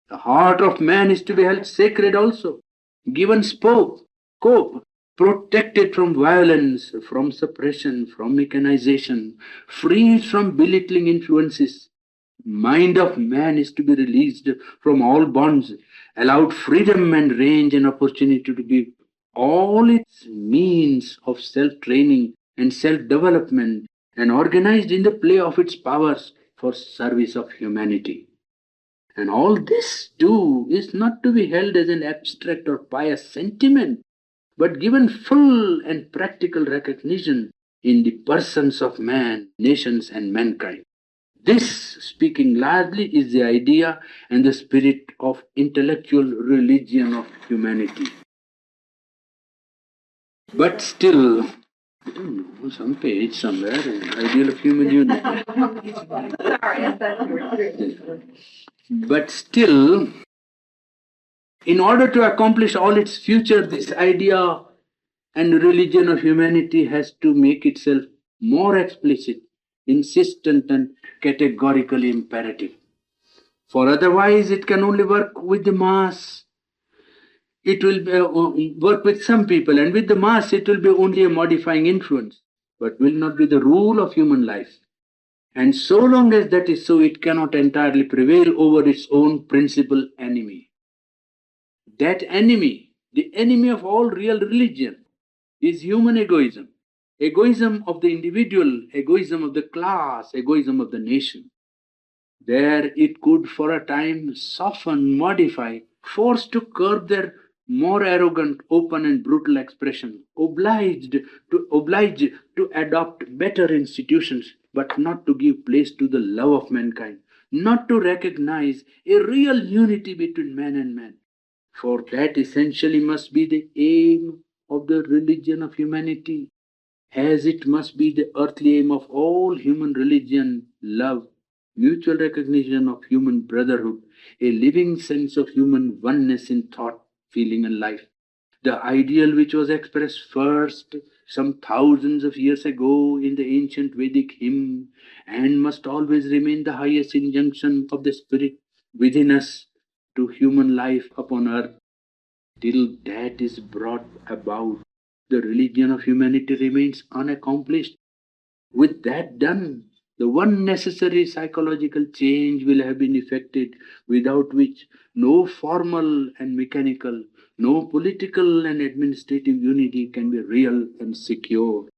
The heart of man is to be held sacred also, given scope, protected from violence, from suppression, from mechanization, freed from belittling influences. Mind of man is to be released from all bonds, allowed freedom and range and opportunity to be all its means of self-training and self-development, and organized in the play of its powers for service of humanity. And all this too is not to be held as an abstract or pious sentiment, but given full and practical recognition in the persons of man, nations, and mankind. This, speaking largely, is the idea and the spirit of intellectual religion of humanity. But still, I don't know, some page somewhere, ideal of human unity. Sorry, that's But still, in order to accomplish all its future, this idea and religion of humanity has to make itself more explicit, insistent, and categorically imperative. For otherwise, it can only work with the mass. It will work with some people, and with the mass, it will be only a modifying influence, but will not be the rule of human life. And so long as that is so, it cannot entirely prevail over its own principal enemy. That enemy, the enemy of all real religion, is human egoism. Egoism of the individual, egoism of the class, egoism of the nation. There it could for a time soften, modify, forced to curb their more arrogant, open and brutal expression, oblige to adopt better institutions, but not to give place to the love of mankind, not to recognize a real unity between man and man. For that essentially must be the aim of the religion of humanity, as it must be the earthly aim of all human religion: love, mutual recognition of human brotherhood, a living sense of human oneness in thought, feeling, and life. The ideal which was expressed first some thousands of years ago in the ancient Vedic hymn, and must always remain the highest injunction of the spirit within us to human life upon earth. Till that is brought about, the religion of humanity remains unaccomplished. With that done, the one necessary psychological change will have been effected, without which no formal and mechanical, no political and administrative unity can be real and secure.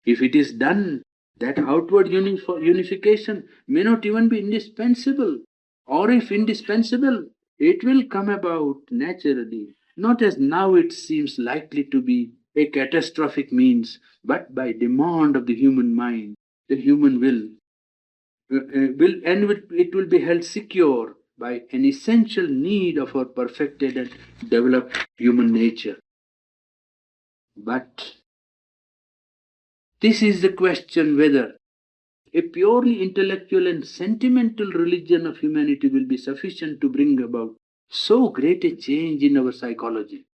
If it is done, that outward unification may not even be indispensable, or if indispensable, it will come about naturally, not as now it seems likely to be a catastrophic means, but by demand of the human mind, the human it will be held secure by an essential need of our perfected and developed human nature. But this is the question whether a purely intellectual and sentimental religion of humanity will be sufficient to bring about so great a change in our psychology.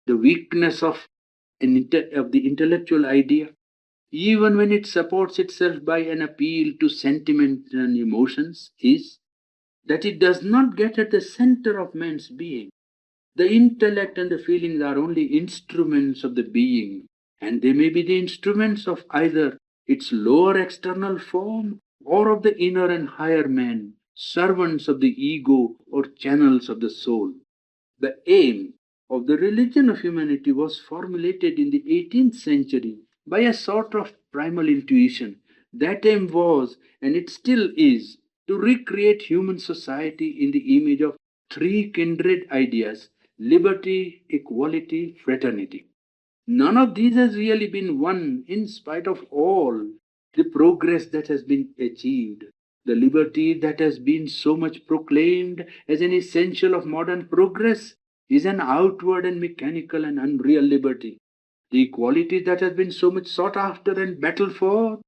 The weakness of the intellectual idea, even when it supports itself by an appeal to sentiment and emotions, is that it does not get at the center of man's being. The intellect and the feelings are only instruments of the being, and they may be the instruments of either its lower external form or of the inner and higher man, servants of the ego or channels of the soul. The aim of the religion of humanity was formulated in the 18th century by a sort of primal intuition. That aim was, and it still is, to recreate human society in the image of three kindred ideas: liberty, equality, fraternity. None of these has really been won in spite of all the progress that has been achieved. The liberty that has been so much proclaimed as an essential of modern progress is an outward and mechanical and unreal liberty. The equality that has been so much sought after and battled for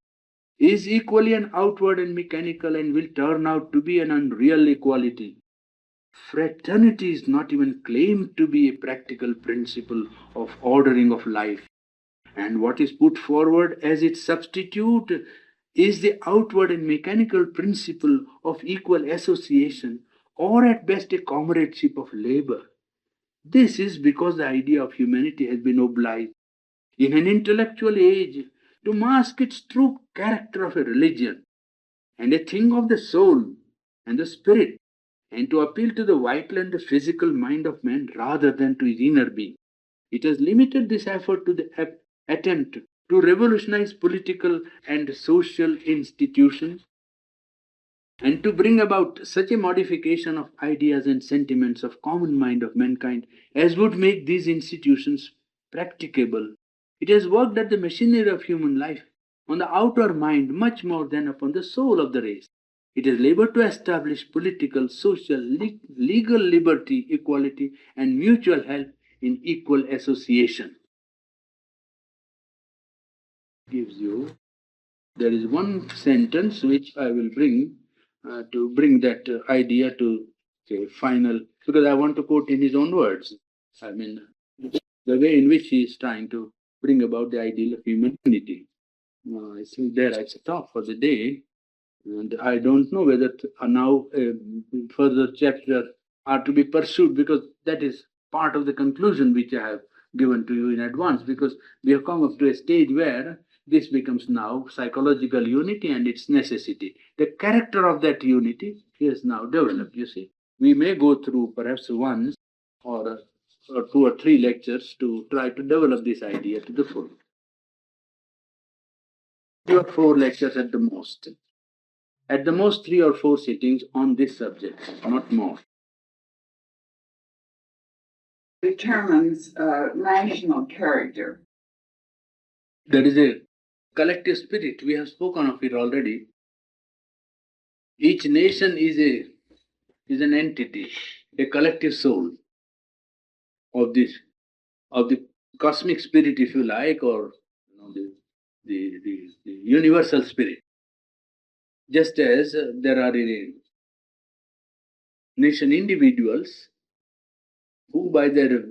is equally an outward and mechanical and will turn out to be an unreal equality. Fraternity is not even claimed to be a practical principle of ordering of life, and what is put forward as its substitute is the outward and mechanical principle of equal association, or at best a comradeship of labor. This is because the idea of humanity has been obliged, in an intellectual age, to mask its true character of a religion and a thing of the soul and the spirit, and to appeal to the vital and the physical mind of man rather than to his inner being. It has limited this effort to the attempt to revolutionize political and social institutions and to bring about such a modification of ideas and sentiments of common mind of mankind as would make these institutions practicable. It has worked at the machinery of human life on the outer mind much more than upon the soul of the race. It has labored to establish political, social, legal liberty, equality, and mutual help in equal association. Gives you, there is one sentence which I will bring to bring that idea to say final, because I want to quote in his own words. I mean, the way in which he is trying to bring about the ideal of humanity. I think there I stop for the day, and I don't know whether now further chapter are to be pursued, because that is part of the conclusion which I have given to you in advance, because we have come up to a stage where this becomes now psychological unity and its necessity. The character of that unity is now developed, you see. We may go through perhaps once or two or three lectures to try to develop this idea to the full. 3 or 4 lectures at the most. At the most, 3 or 4 sittings on this subject, not more. Determines national character. There is a collective spirit. We have spoken of it already. Each nation is an entity, a collective soul of the cosmic spirit, if you like, or the universal spirit. Just as there are nation individuals who by their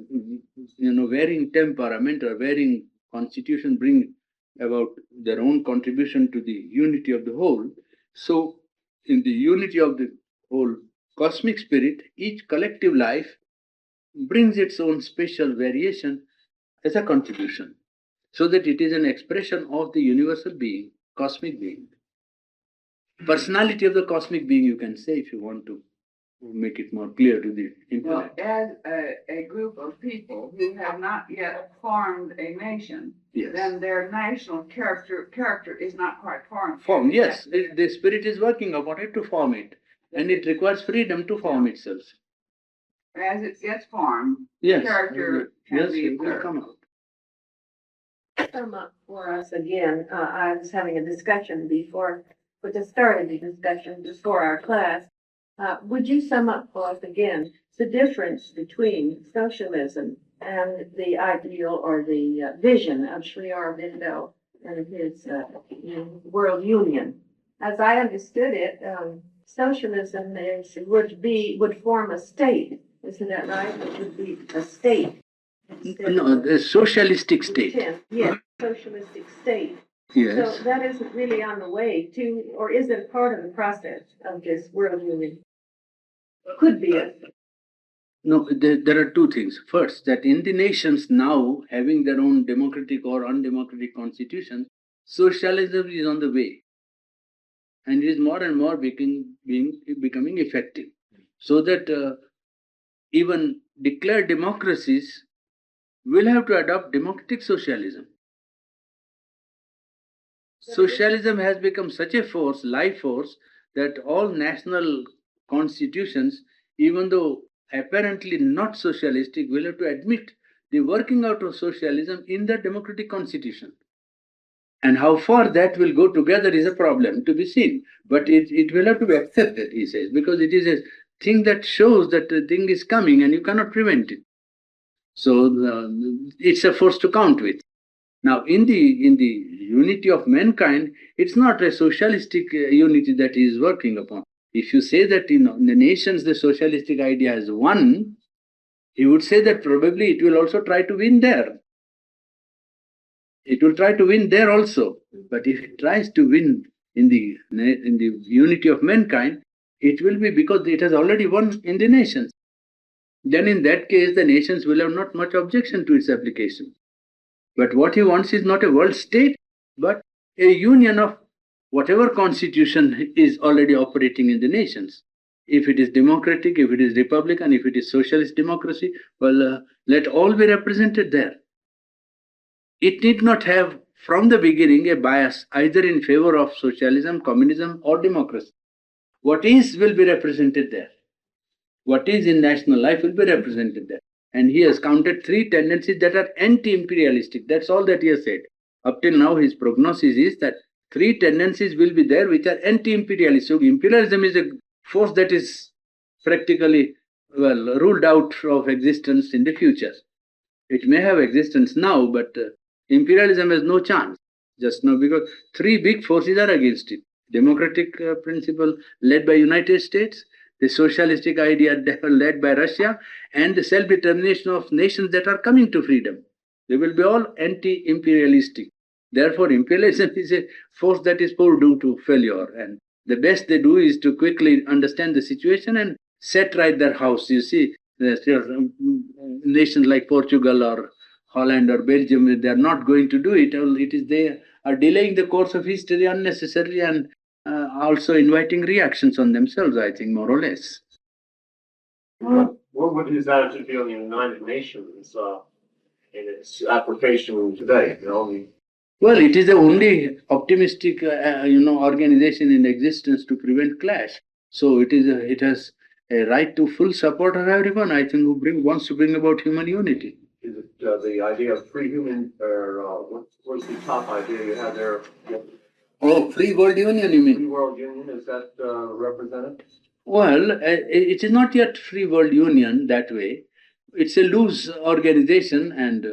varying temperament or varying constitution bring about their own contribution to the unity of the whole. So in the unity of the whole cosmic spirit, each collective life brings its own special variation as a contribution, so that it is an expression of the universal being, cosmic being. Personality of the cosmic being, you can say, if you want to make it more clear to the Well, intellect. as a group of people who have not yet formed a nation, Yes. then their national character is not quite formed. Form, yes. The spirit is working upon it to form it, and it requires freedom to form itself. As it gets formed, Yes. character can Yes, be it will observed. come out. Come up for us again. I was having a discussion before, we just started the discussion before our class. Would you sum up for us again the difference between socialism and the ideal or the vision of Sri Aurobindo and his world union? As I understood it, socialism would form a state. Isn't that right? It would be a state. No, the socialistic state. Yes, socialistic state. Yes. So that isn't really on the way to, or is it part of the process of this world union? Could be a No, there are two things. First, that in the nations now having their own democratic or undemocratic constitution, socialism is on the way and it is more and more becoming effective. So that even declared democracies will have to adopt democratic socialism. Socialism has become such a force, life force, that all national constitutions, even though apparently not socialistic, will have to admit the working out of socialism in the democratic constitution. And how far that will go together is a problem to be seen. But it will have to be accepted, he says, because it is a thing that shows that the thing is coming and you cannot prevent it. So it's a force to count with. Now, in the unity of mankind, it's not a socialistic unity that he is working upon. If you say that in the nations the socialistic idea has won, he would say that probably it will also try to win there. It will try to win there also. But if it tries to win in the unity of mankind, it will be because it has already won in the nations. Then in that case, the nations will have not much objection to its application. But what he wants is not a world state, but a union of whatever constitution is already operating in the nations. If it is democratic, if it is republican, if it is socialist democracy, well, let all be represented there. It need not have from the beginning a bias either in favor of socialism, communism, or democracy. What is will be represented there. What is in national life will be represented there. And he has counted three tendencies that are anti-imperialistic. That's all that he has said. Up till now, his prognosis is that three tendencies will be there which are anti-imperialist. So imperialism is a force that is practically, well, ruled out of existence in the future. It may have existence now, but imperialism has no chance just now because three big forces are against it. Democratic principle led by United States, the socialistic idea led by Russia, and the self-determination of nations that are coming to freedom. They will be all anti-imperialistic. Therefore, imperialism is a force that is foredoomed to failure. And the best they do is to quickly understand the situation and set right their house. You see, nations like Portugal or Holland or Belgium, they are not going to do it. It is they are delaying the course of history unnecessarily and also inviting reactions on themselves, I think, more or less. What would his attitude be on the United Nations in its application today? Well, it is the only optimistic, organization in existence to prevent clash. So it has a right to full support of everyone, I think, who wants to bring about human unity. Is it the idea of free human, or what's the top idea you have there? Oh, free world union, you mean? Free world union, is that represented? Well, it is not yet free world union that way. It's a loose organization, and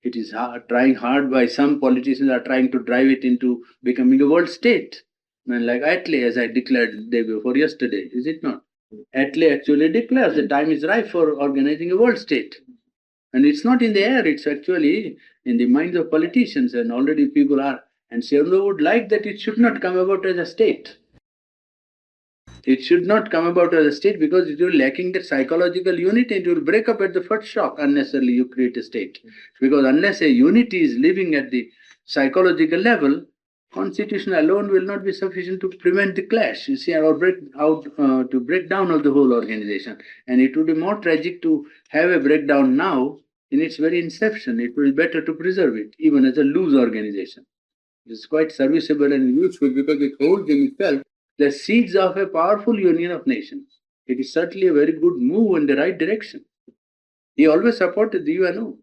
it is trying hard by some politicians are trying to drive it into becoming a world state. And like Attlee, as I declared the day before yesterday, is it not? Attlee actually declares the time is ripe for organizing a world state. And it's not in the air, it's actually in the minds of politicians, and already people are. And Sedona would like that it should not come about as a state. It should not come about as a state because it will lacking that psychological unity and it will break up at the first shock unnecessarily you create a state. Because unless a unity is living at the psychological level, constitution alone will not be sufficient to prevent the clash, you see, or to break down of the whole organization. And it would be more tragic to have a breakdown now in its very inception. It will be better to preserve it, even as a loose organization. It is quite serviceable and useful because it holds in itself the seeds of a powerful union of nations. It is certainly a very good move in the right direction. He always supported the UNO.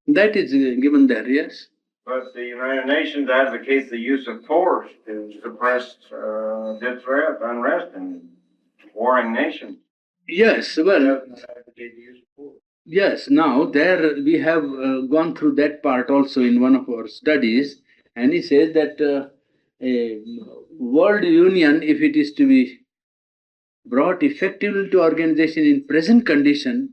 That is given there, yes. But the United Nations advocates the use of force to suppress unrest and warring nations. Yes, well, yes, now there we have gone through that part also in one of our studies, and he says that a world union, if it is to be brought effectively to organization in present condition,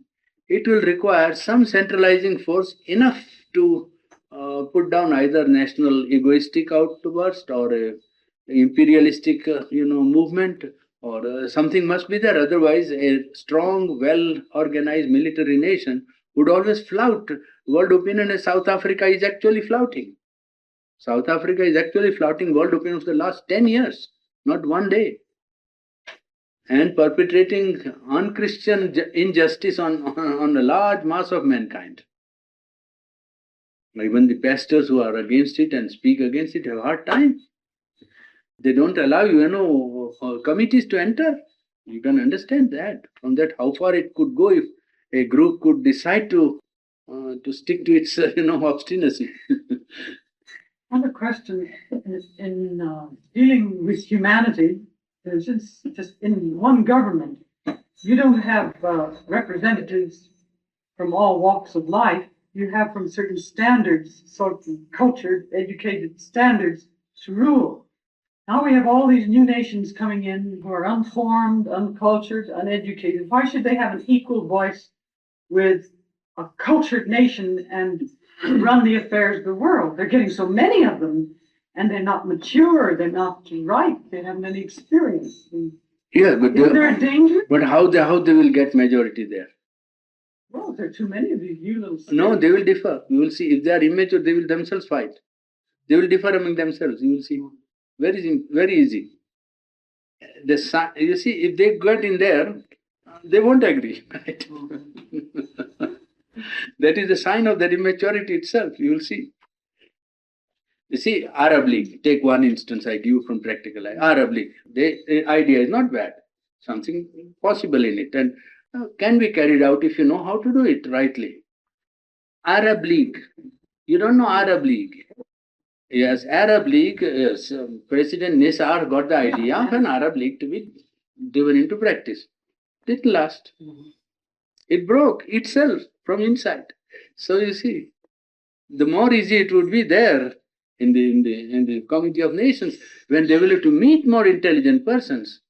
it will require some centralizing force enough to put down either national egoistic outburst or a imperialistic, movement, or something must be there. Otherwise, a strong, well-organized military nation would always flout. World opinion in South Africa is actually flouting. South Africa is actually flouting world opinion for the last 10 years, not one day, and perpetrating unchristian injustice on a large mass of mankind. Even the pastors who are against it and speak against it have a hard time. They don't allow, committees to enter. You can understand that. From that, how far it could go if a group could decide to stick to its, obstinacy. Another question in dealing with humanity is just in one government. You don't have representatives from all walks of life. You have from certain standards, sort of cultured, educated standards to rule. Now we have all these new nations coming in who are unformed, uncultured, uneducated. Why should they have an equal voice with a cultured nation and run the affairs of the world? They're getting so many of them, and they're not mature, they're not right, they haven't any experience. Yeah, but Is there a danger? But how they will get majority there? Well, there are too many of these new little states. No, they will differ. You will see. If they are immature, they will themselves fight. They will differ among themselves. You will see. Very easy. You see, if they get in there, they won't agree. Right? That is a sign of their immaturity itself. You will see. You see, Arab League. Take one instance I give from practical life. Arab League. The idea is not bad. Something possible in it, and can be carried out if you know how to do it rightly. Arab League. You don't know Arab League. Yes, Arab League, yes, President Nisar got the idea of an Arab League to be driven into practice. It didn't last. It broke itself from inside. So you see, the more easy it would be there in the Committee of Nations when they will have to meet more intelligent persons.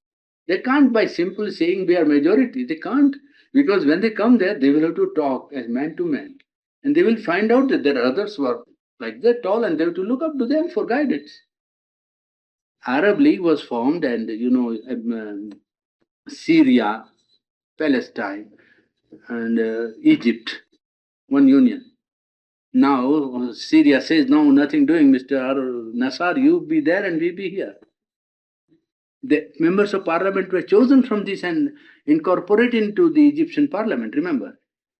They can't by simply saying we are majority. They can't, because when they come there, they will have to talk as man to man, and they will find out that there are others who are like that tall, and they have to look up to them for guidance. Arab League was formed, and Syria, Palestine, and Egypt, one union. Now Syria says, no, nothing doing, Mr. Nasser, you be there and we be here. The members of parliament were chosen from this and incorporated into the Egyptian parliament, remember.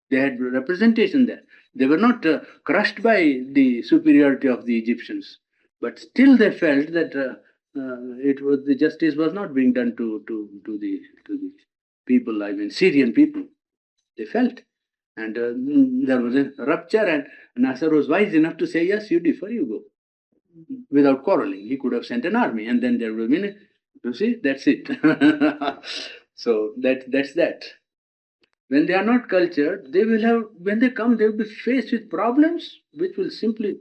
They had representation there. They were not crushed by the superiority of the Egyptians, but still they felt that the justice was not being done to the people, I mean Syrian people. They felt, and there was a rupture, and Nasser was wise enough to say, yes, you differ, you go, without quarreling. He could have sent an army, and then there would have been, you see, that's it. So that's that. When they are not cultured, they will have, when they come, they will be faced with problems which will simply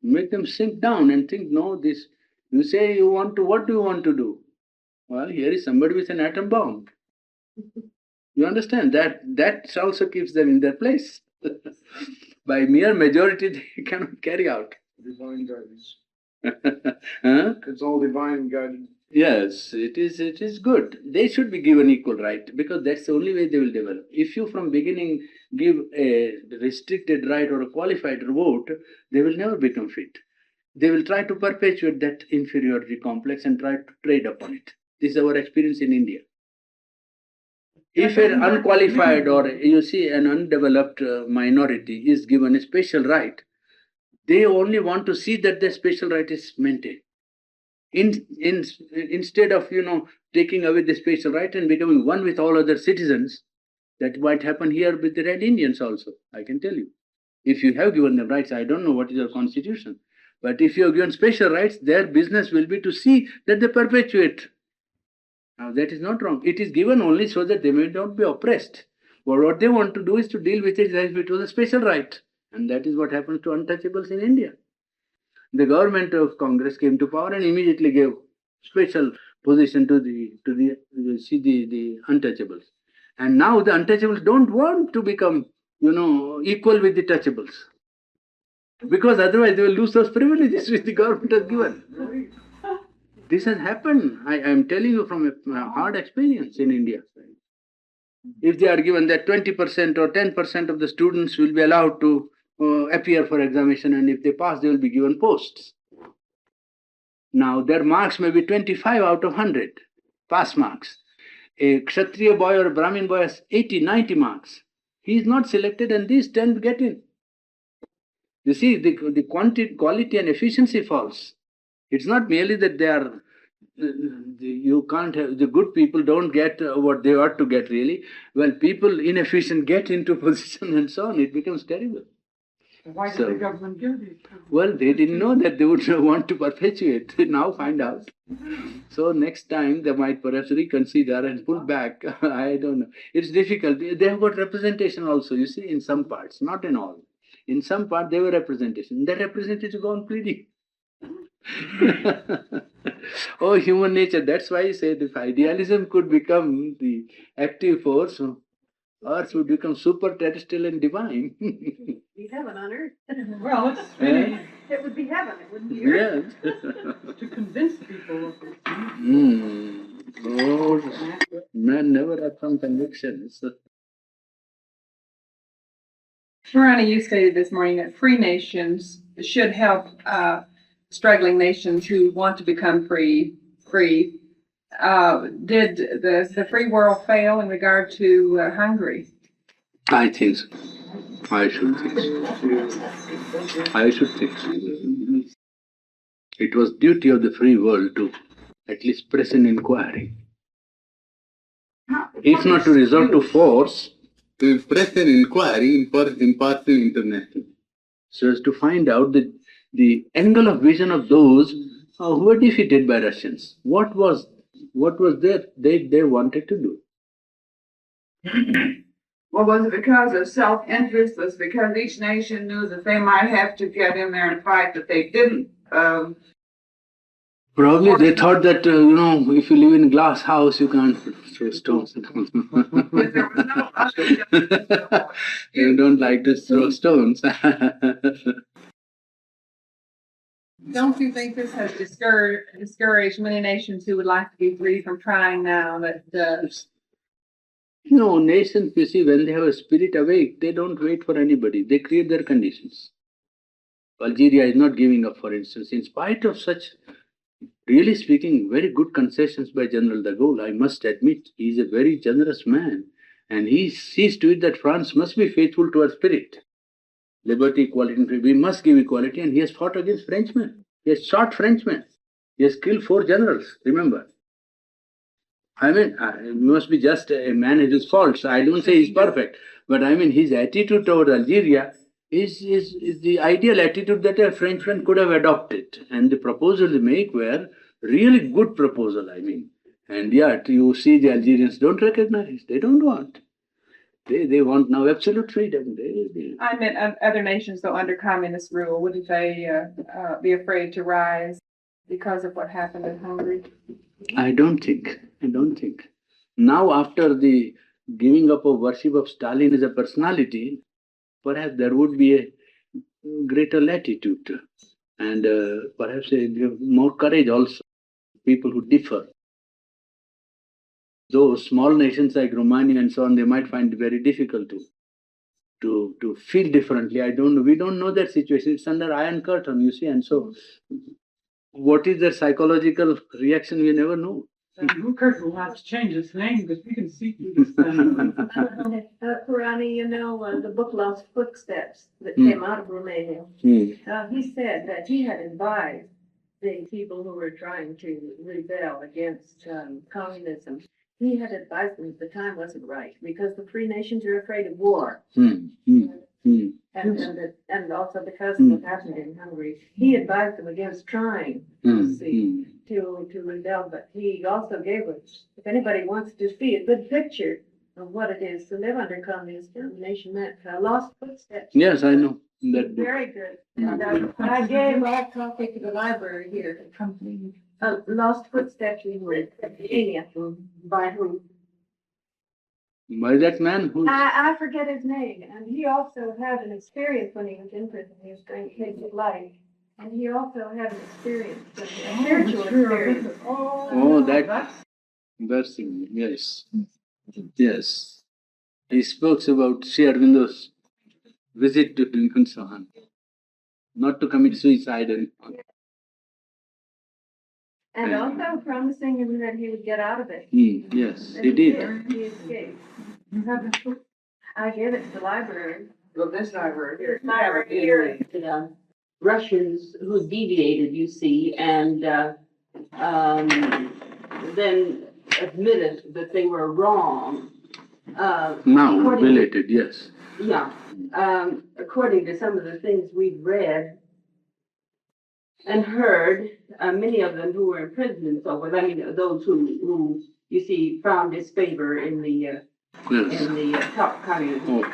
make them sink down and think, no, this, you say you want to, what do you want to do? Well, here is somebody with an atom bomb. You understand? That also keeps them in their place. By mere majority, they cannot carry out. Divine guidance. Huh? It's all divine guidance. Yes, it is good. They should be given equal right, because that's the only way they will develop. If you from beginning give a restricted right or a qualified vote, they will never become fit. They will try to perpetuate that inferiority complex and try to trade upon it. This is our experience in India. If an unqualified or you see an undeveloped minority is given a special right, they only want to see that the special right is maintained. Instead of taking away the special right and becoming one with all other citizens, that might happen here with the Red Indians also. I can tell you, if you have given them rights, I don't know what is your constitution, but if you have given special rights, their business will be to see that they perpetuate. Now that is not wrong. It is given only so that they may not be oppressed. But what they want to do is to deal with it as if it was a special right, and that is what happens to untouchables in India. The government of Congress came to power and immediately gave special position to the untouchables. And now the untouchables don't want to become, equal with the touchables. Because otherwise they will lose those privileges which the government has given. This has happened. I am telling you from a hard experience in India. If they are given that 20% or 10% of the students will be allowed to appear for examination, and if they pass, they will be given posts. Now, their marks may be 25 out of 100, pass marks. A Kshatriya boy or a Brahmin boy has 80, 90 marks. He is not selected, and these 10 get in. You see, the quality and efficiency falls. It's not merely that they are, you can't have, the good people don't get what they ought to get really. When people inefficient get into position and so on, it becomes terrible. Why did So- the government give these? Well, they didn't know that they would want to perpetuate. They now find out. So next time they might perhaps reconsider and pull back. I don't know. It's difficult. They have got representation also, you see, in some parts, not in all. In some part they were representation. That representation go on pleading. Oh, human nature. That's why I said if idealism could become the active force, Earth would become super terrestrial and divine. Be heaven on earth. Well, it's really It would be heaven, it wouldn't be earth. Yes. to convince people of this. Oh, man never had some convictions. Purani, you stated this morning that free nations should help struggling nations who want to become free. Did the free world fail in regard to Hungary? I think so. I should think so. I should think so. It was duty of the free world to at least press an inquiry. If not to resort to force, to press an inquiry impartial international, so as to find out the angle of vision of those who were defeated by Russians. What was there they wanted to do? Well, was it because of self-interest? Was it because each nation knew that they might have to get in there and fight, that they didn't? Probably they thought that, if you live in a glass house, you can't throw stones. There was no other. You don't like to throw stones. Don't you think this has discouraged many nations who would like to be free from trying now that? No, nations, you see, when they have a spirit awake, they don't wait for anybody. They create their conditions. Algeria is not giving up, for instance, in spite of such, really speaking, very good concessions by General de Gaulle. I must admit, he is a very generous man. And he sees to it that France must be faithful to her spirit. Liberty, equality, and freedom. We must give equality, and he has fought against Frenchmen. He has shot Frenchmen. He has killed 4 generals, remember. I mean, it must be just a man with his faults. I don't say he's perfect, but I mean, his attitude toward Algeria is the ideal attitude that a Frenchman could have adopted. And the proposals they make were really good proposal, I mean. And yet, you see the Algerians don't recognize, they don't want. They want now absolute freedom. I meant other nations, though, under communist rule, wouldn't they be afraid to rise because of what happened in Hungary? I don't think. Now, after the giving up of worship of Stalin as a personality, perhaps there would be a greater latitude and perhaps more courage also. People who differ. Those small nations like Romania and so on, they might find it very difficult to feel differently. I don't know. We don't know that situation. It's under Iron Curtain, you see, and so what is their psychological reaction? We never know. Who cares will have to change its name because we can see through this thing. Purani, the book Lost Footsteps that came out of Romania. He said that he had advised the people who were trying to rebel against communism. He had advised them that the time wasn't right because the free nations are afraid of war. And also because of what happened in Hungary, he advised them against trying to rebel. But he also gave us, if anybody wants to see a good picture of what it is to live under communist domination, that Lost Footsteps. Yes, I know. That book. Very good. And I gave our copy to the library here. Lost Footsteps in Romania. By who? By that man who... I forget his name, and he also had an experience when he was in prison. He was trying to take his life, and he also had an experience, a spiritual experience. Oh, that's yes. Yes. He spoke about Sri Aurobindo's visit to him and so on. Not to commit suicide and And also promising him that he would get out of it. yes, And he did. He escaped. I gave it to the library. Well, this library here. Library here. The Russians who deviated, you see, and then admitted that they were wrong. Now, according- related, yes. Yeah, according to some of the things we've read and heard, many of them who were in prison and so forth, I mean, those who you see found disfavor in the Yes. top communists. Oh,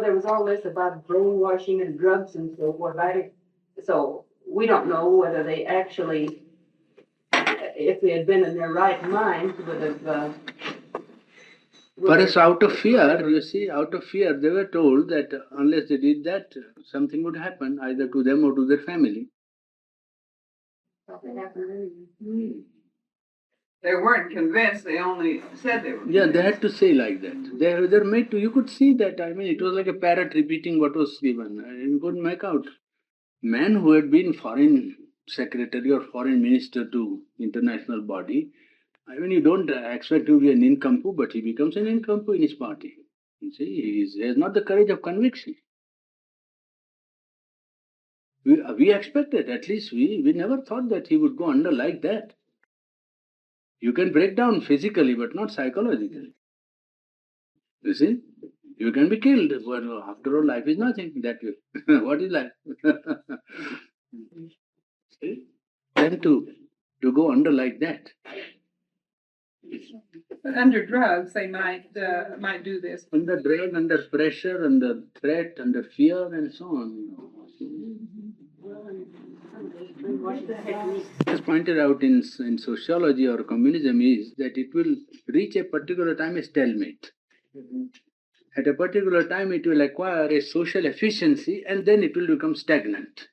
There was all this about brainwashing and drugs and so forth. So we don't know whether they actually, if they had been in their right minds, would have. perhaps out of fear, you see, out of fear, they were told that unless they did that, something would happen either to them or to their family. Something happened. They weren't convinced, they only said they were. Yeah, they had to say like that. They're made to, you could see that, I mean, it was like a parrot repeating what was given. You couldn't make out. Man who had been foreign secretary or foreign minister to international body, I mean, you don't expect to be a nincompoop, but he becomes a nincompoop in his party. You see, he has not the courage of conviction. We expected, at least we never thought that he would go under like that. You can break down physically, but not psychologically. You see, you can be killed, but after all, life is nothing that way. What is life? See? Then to go under like that. But under drugs, they might do this. Under drug, under pressure, under threat, under fear, and so on. As pointed out in sociology or communism is that it will reach a particular time a stalemate. At a particular time it will acquire a social efficiency and then it will become stagnant.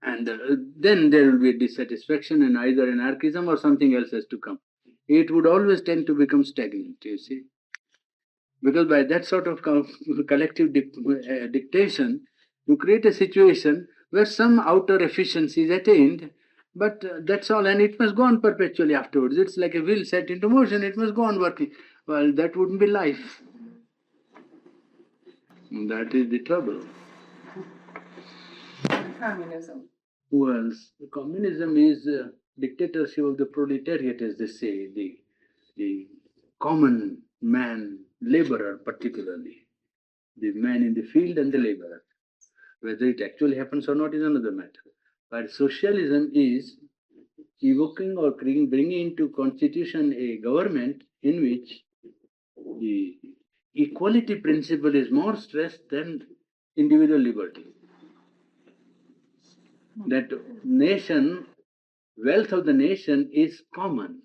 And then there will be a dissatisfaction and either anarchism or something else has to come. It would always tend to become stagnant, you see. Because by that sort of collective dictation, you create a situation where some outer efficiency is attained, but that's all, and it must go on perpetually afterwards. It's like a wheel set into motion, it must go on working. Well, that wouldn't be life. That is the trouble. Communism. Well, communism is dictatorship of the proletariat, as they say, the common man, laborer particularly, the man in the field and the laborer. Whether it actually happens or not is another matter. But socialism is evoking or bringing into constitution a government in which the equality principle is more stressed than individual liberty. That nation, wealth of the nation is common,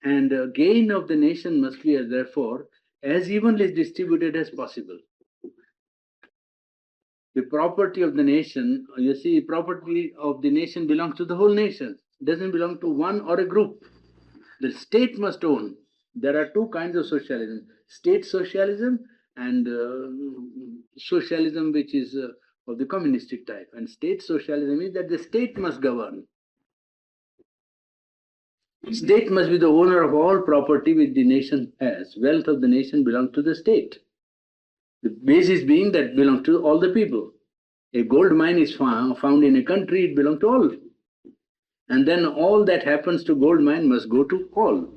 and gain of the nation must be therefore as evenly distributed as possible. The property of the nation, you see, property of the nation belongs to the whole nation. It doesn't belong to one or a group. The state must own. There are two kinds of socialism: state socialism and socialism which is of the communistic type. And state socialism is that the state must govern. State must be the owner of all property which the nation has. Wealth of the nation belongs to the state. The basis being that belongs to all the people. A gold mine is found in a country, it belongs to all. And then all that happens to gold mine must go to all.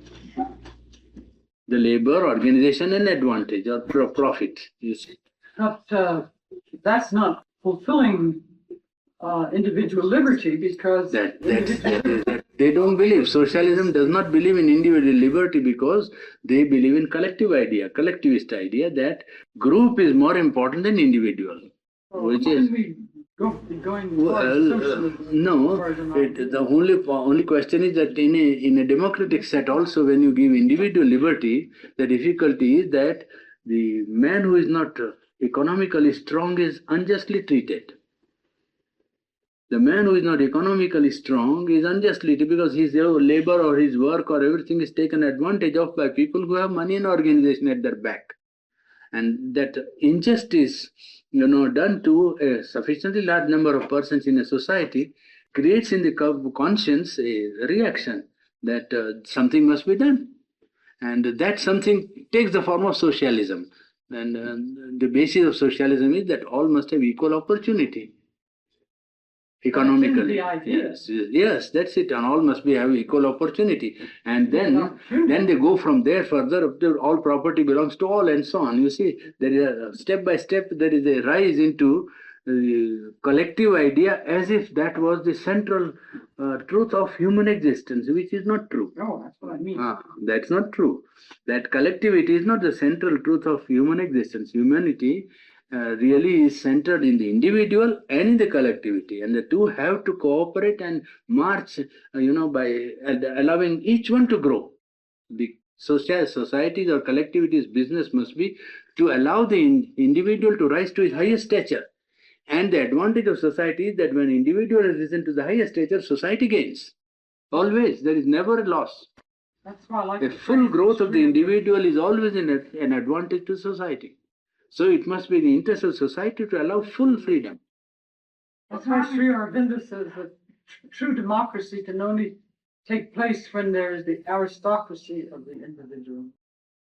The labor, organization and advantage or profit, you see. That's not fulfilling individual liberty because They don't believe. Socialism does not believe in individual liberty because they believe in collectivist idea that group is more important than individual. Which is, going towards socialism. No, as far as I'm the only question is that in a democratic set also, when you give individual liberty, the difficulty is that the man who is not economically strong is unjustly treated. The man who is not economically strong is unjustly treated because his labor or his work or everything is taken advantage of by people who have money and organization at their back. And that injustice, done to a sufficiently large number of persons in a society creates in the conscience a reaction that something must be done. And that something takes the form of socialism. And the basis of socialism is that all must have equal opportunity. Economically, the idea. yes, that's it, and all must have equal opportunity, and then they go from there further up to all property belongs to all, and so on. You see, there is a step by step there is a rise into collective idea as if that was the central truth of human existence, which is not true. No, that's what I mean. That's not true. That collectivity is not the central truth of human existence. Humanity really is centered in the individual and in the collectivity, and the two have to cooperate and march, by allowing each one to grow. The societies or collectivities' business must be to allow the individual to rise to his highest stature. And the advantage of society is that when individual has risen to the highest stature, society gains. Always, there is never a loss. That's why I like The full growth of the individual is always an advantage to society. So it must be the interest of society to allow full freedom. That's why Sri Aurobindo says that true democracy can only take place when there is the aristocracy of the individual.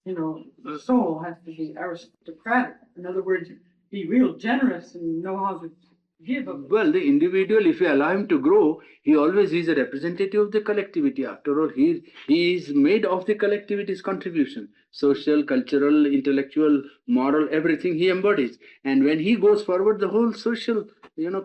The soul has to be aristocratic. In other words, be real generous and know how to give. Well, the individual, if you allow him to grow, he always is a representative of the collectivity. After all, he is made of the collectivity's contribution. Social, cultural, intellectual, moral, everything he embodies. And when he goes forward, the whole social,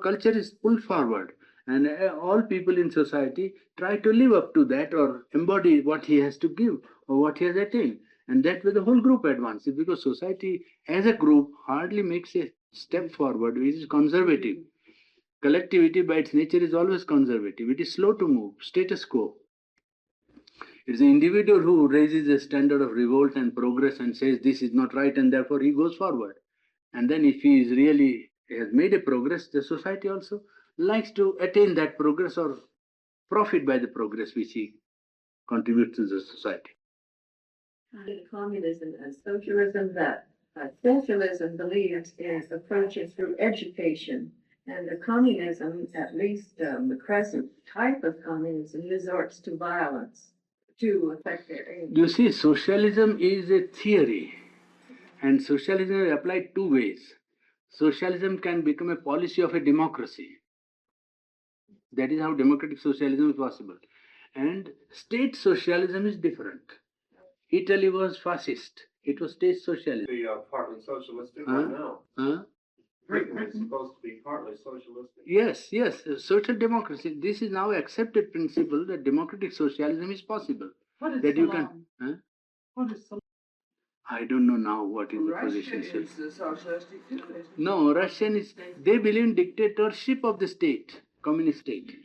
culture is pulled forward. And all people in society try to live up to that or embody what he has to give or what he has attained. And that way the whole group advances, because society as a group hardly makes a step forward, which is conservative. Collectivity by its nature is always conservative. It is slow to move, status quo. It's the individual who raises a standard of revolt and progress and says this is not right, and therefore he goes forward. And then if he is really has made a progress, the society also likes to attain that progress or profit by the progress which he contributes to the society. Communism and socialism, that socialism believes in approaches through education, and the communism, at least the Crescent type of communism, resorts to violence to affect their aim. You see, socialism is a theory, and socialism is applied two ways. Socialism can become a policy of a democracy. That is how democratic socialism is possible. And state socialism is different. Italy was fascist. It was state socialism. Partly socialistic right now. Britain is supposed to be partly socialistic. Yes, social democracy. This is now accepted principle that democratic socialism is possible. What is that Salon? You can. What is Salon? I don't know now what is the position. Russia is socialistic too. No, Russian is. They believe in dictatorship of the state, communist state.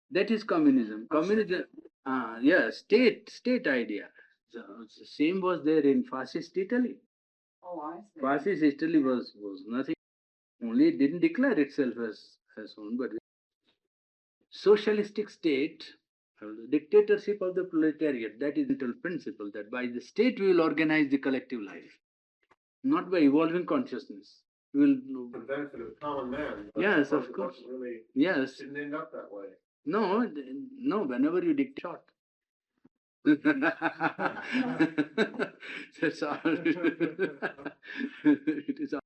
That is communism. Communism. State idea. So, the same was there in fascist Italy. Oh, I see. Fascist Italy was nothing. Only it didn't declare itself as own, but socialistic state, the dictatorship of the proletariat, that is the central principle, that by the state we will organize the collective life, not by evolving consciousness. We will. The benefit of the common man. Yes, of course. Really Yes. didn't end up that way. No, whenever you dictate short. That's all. It is all.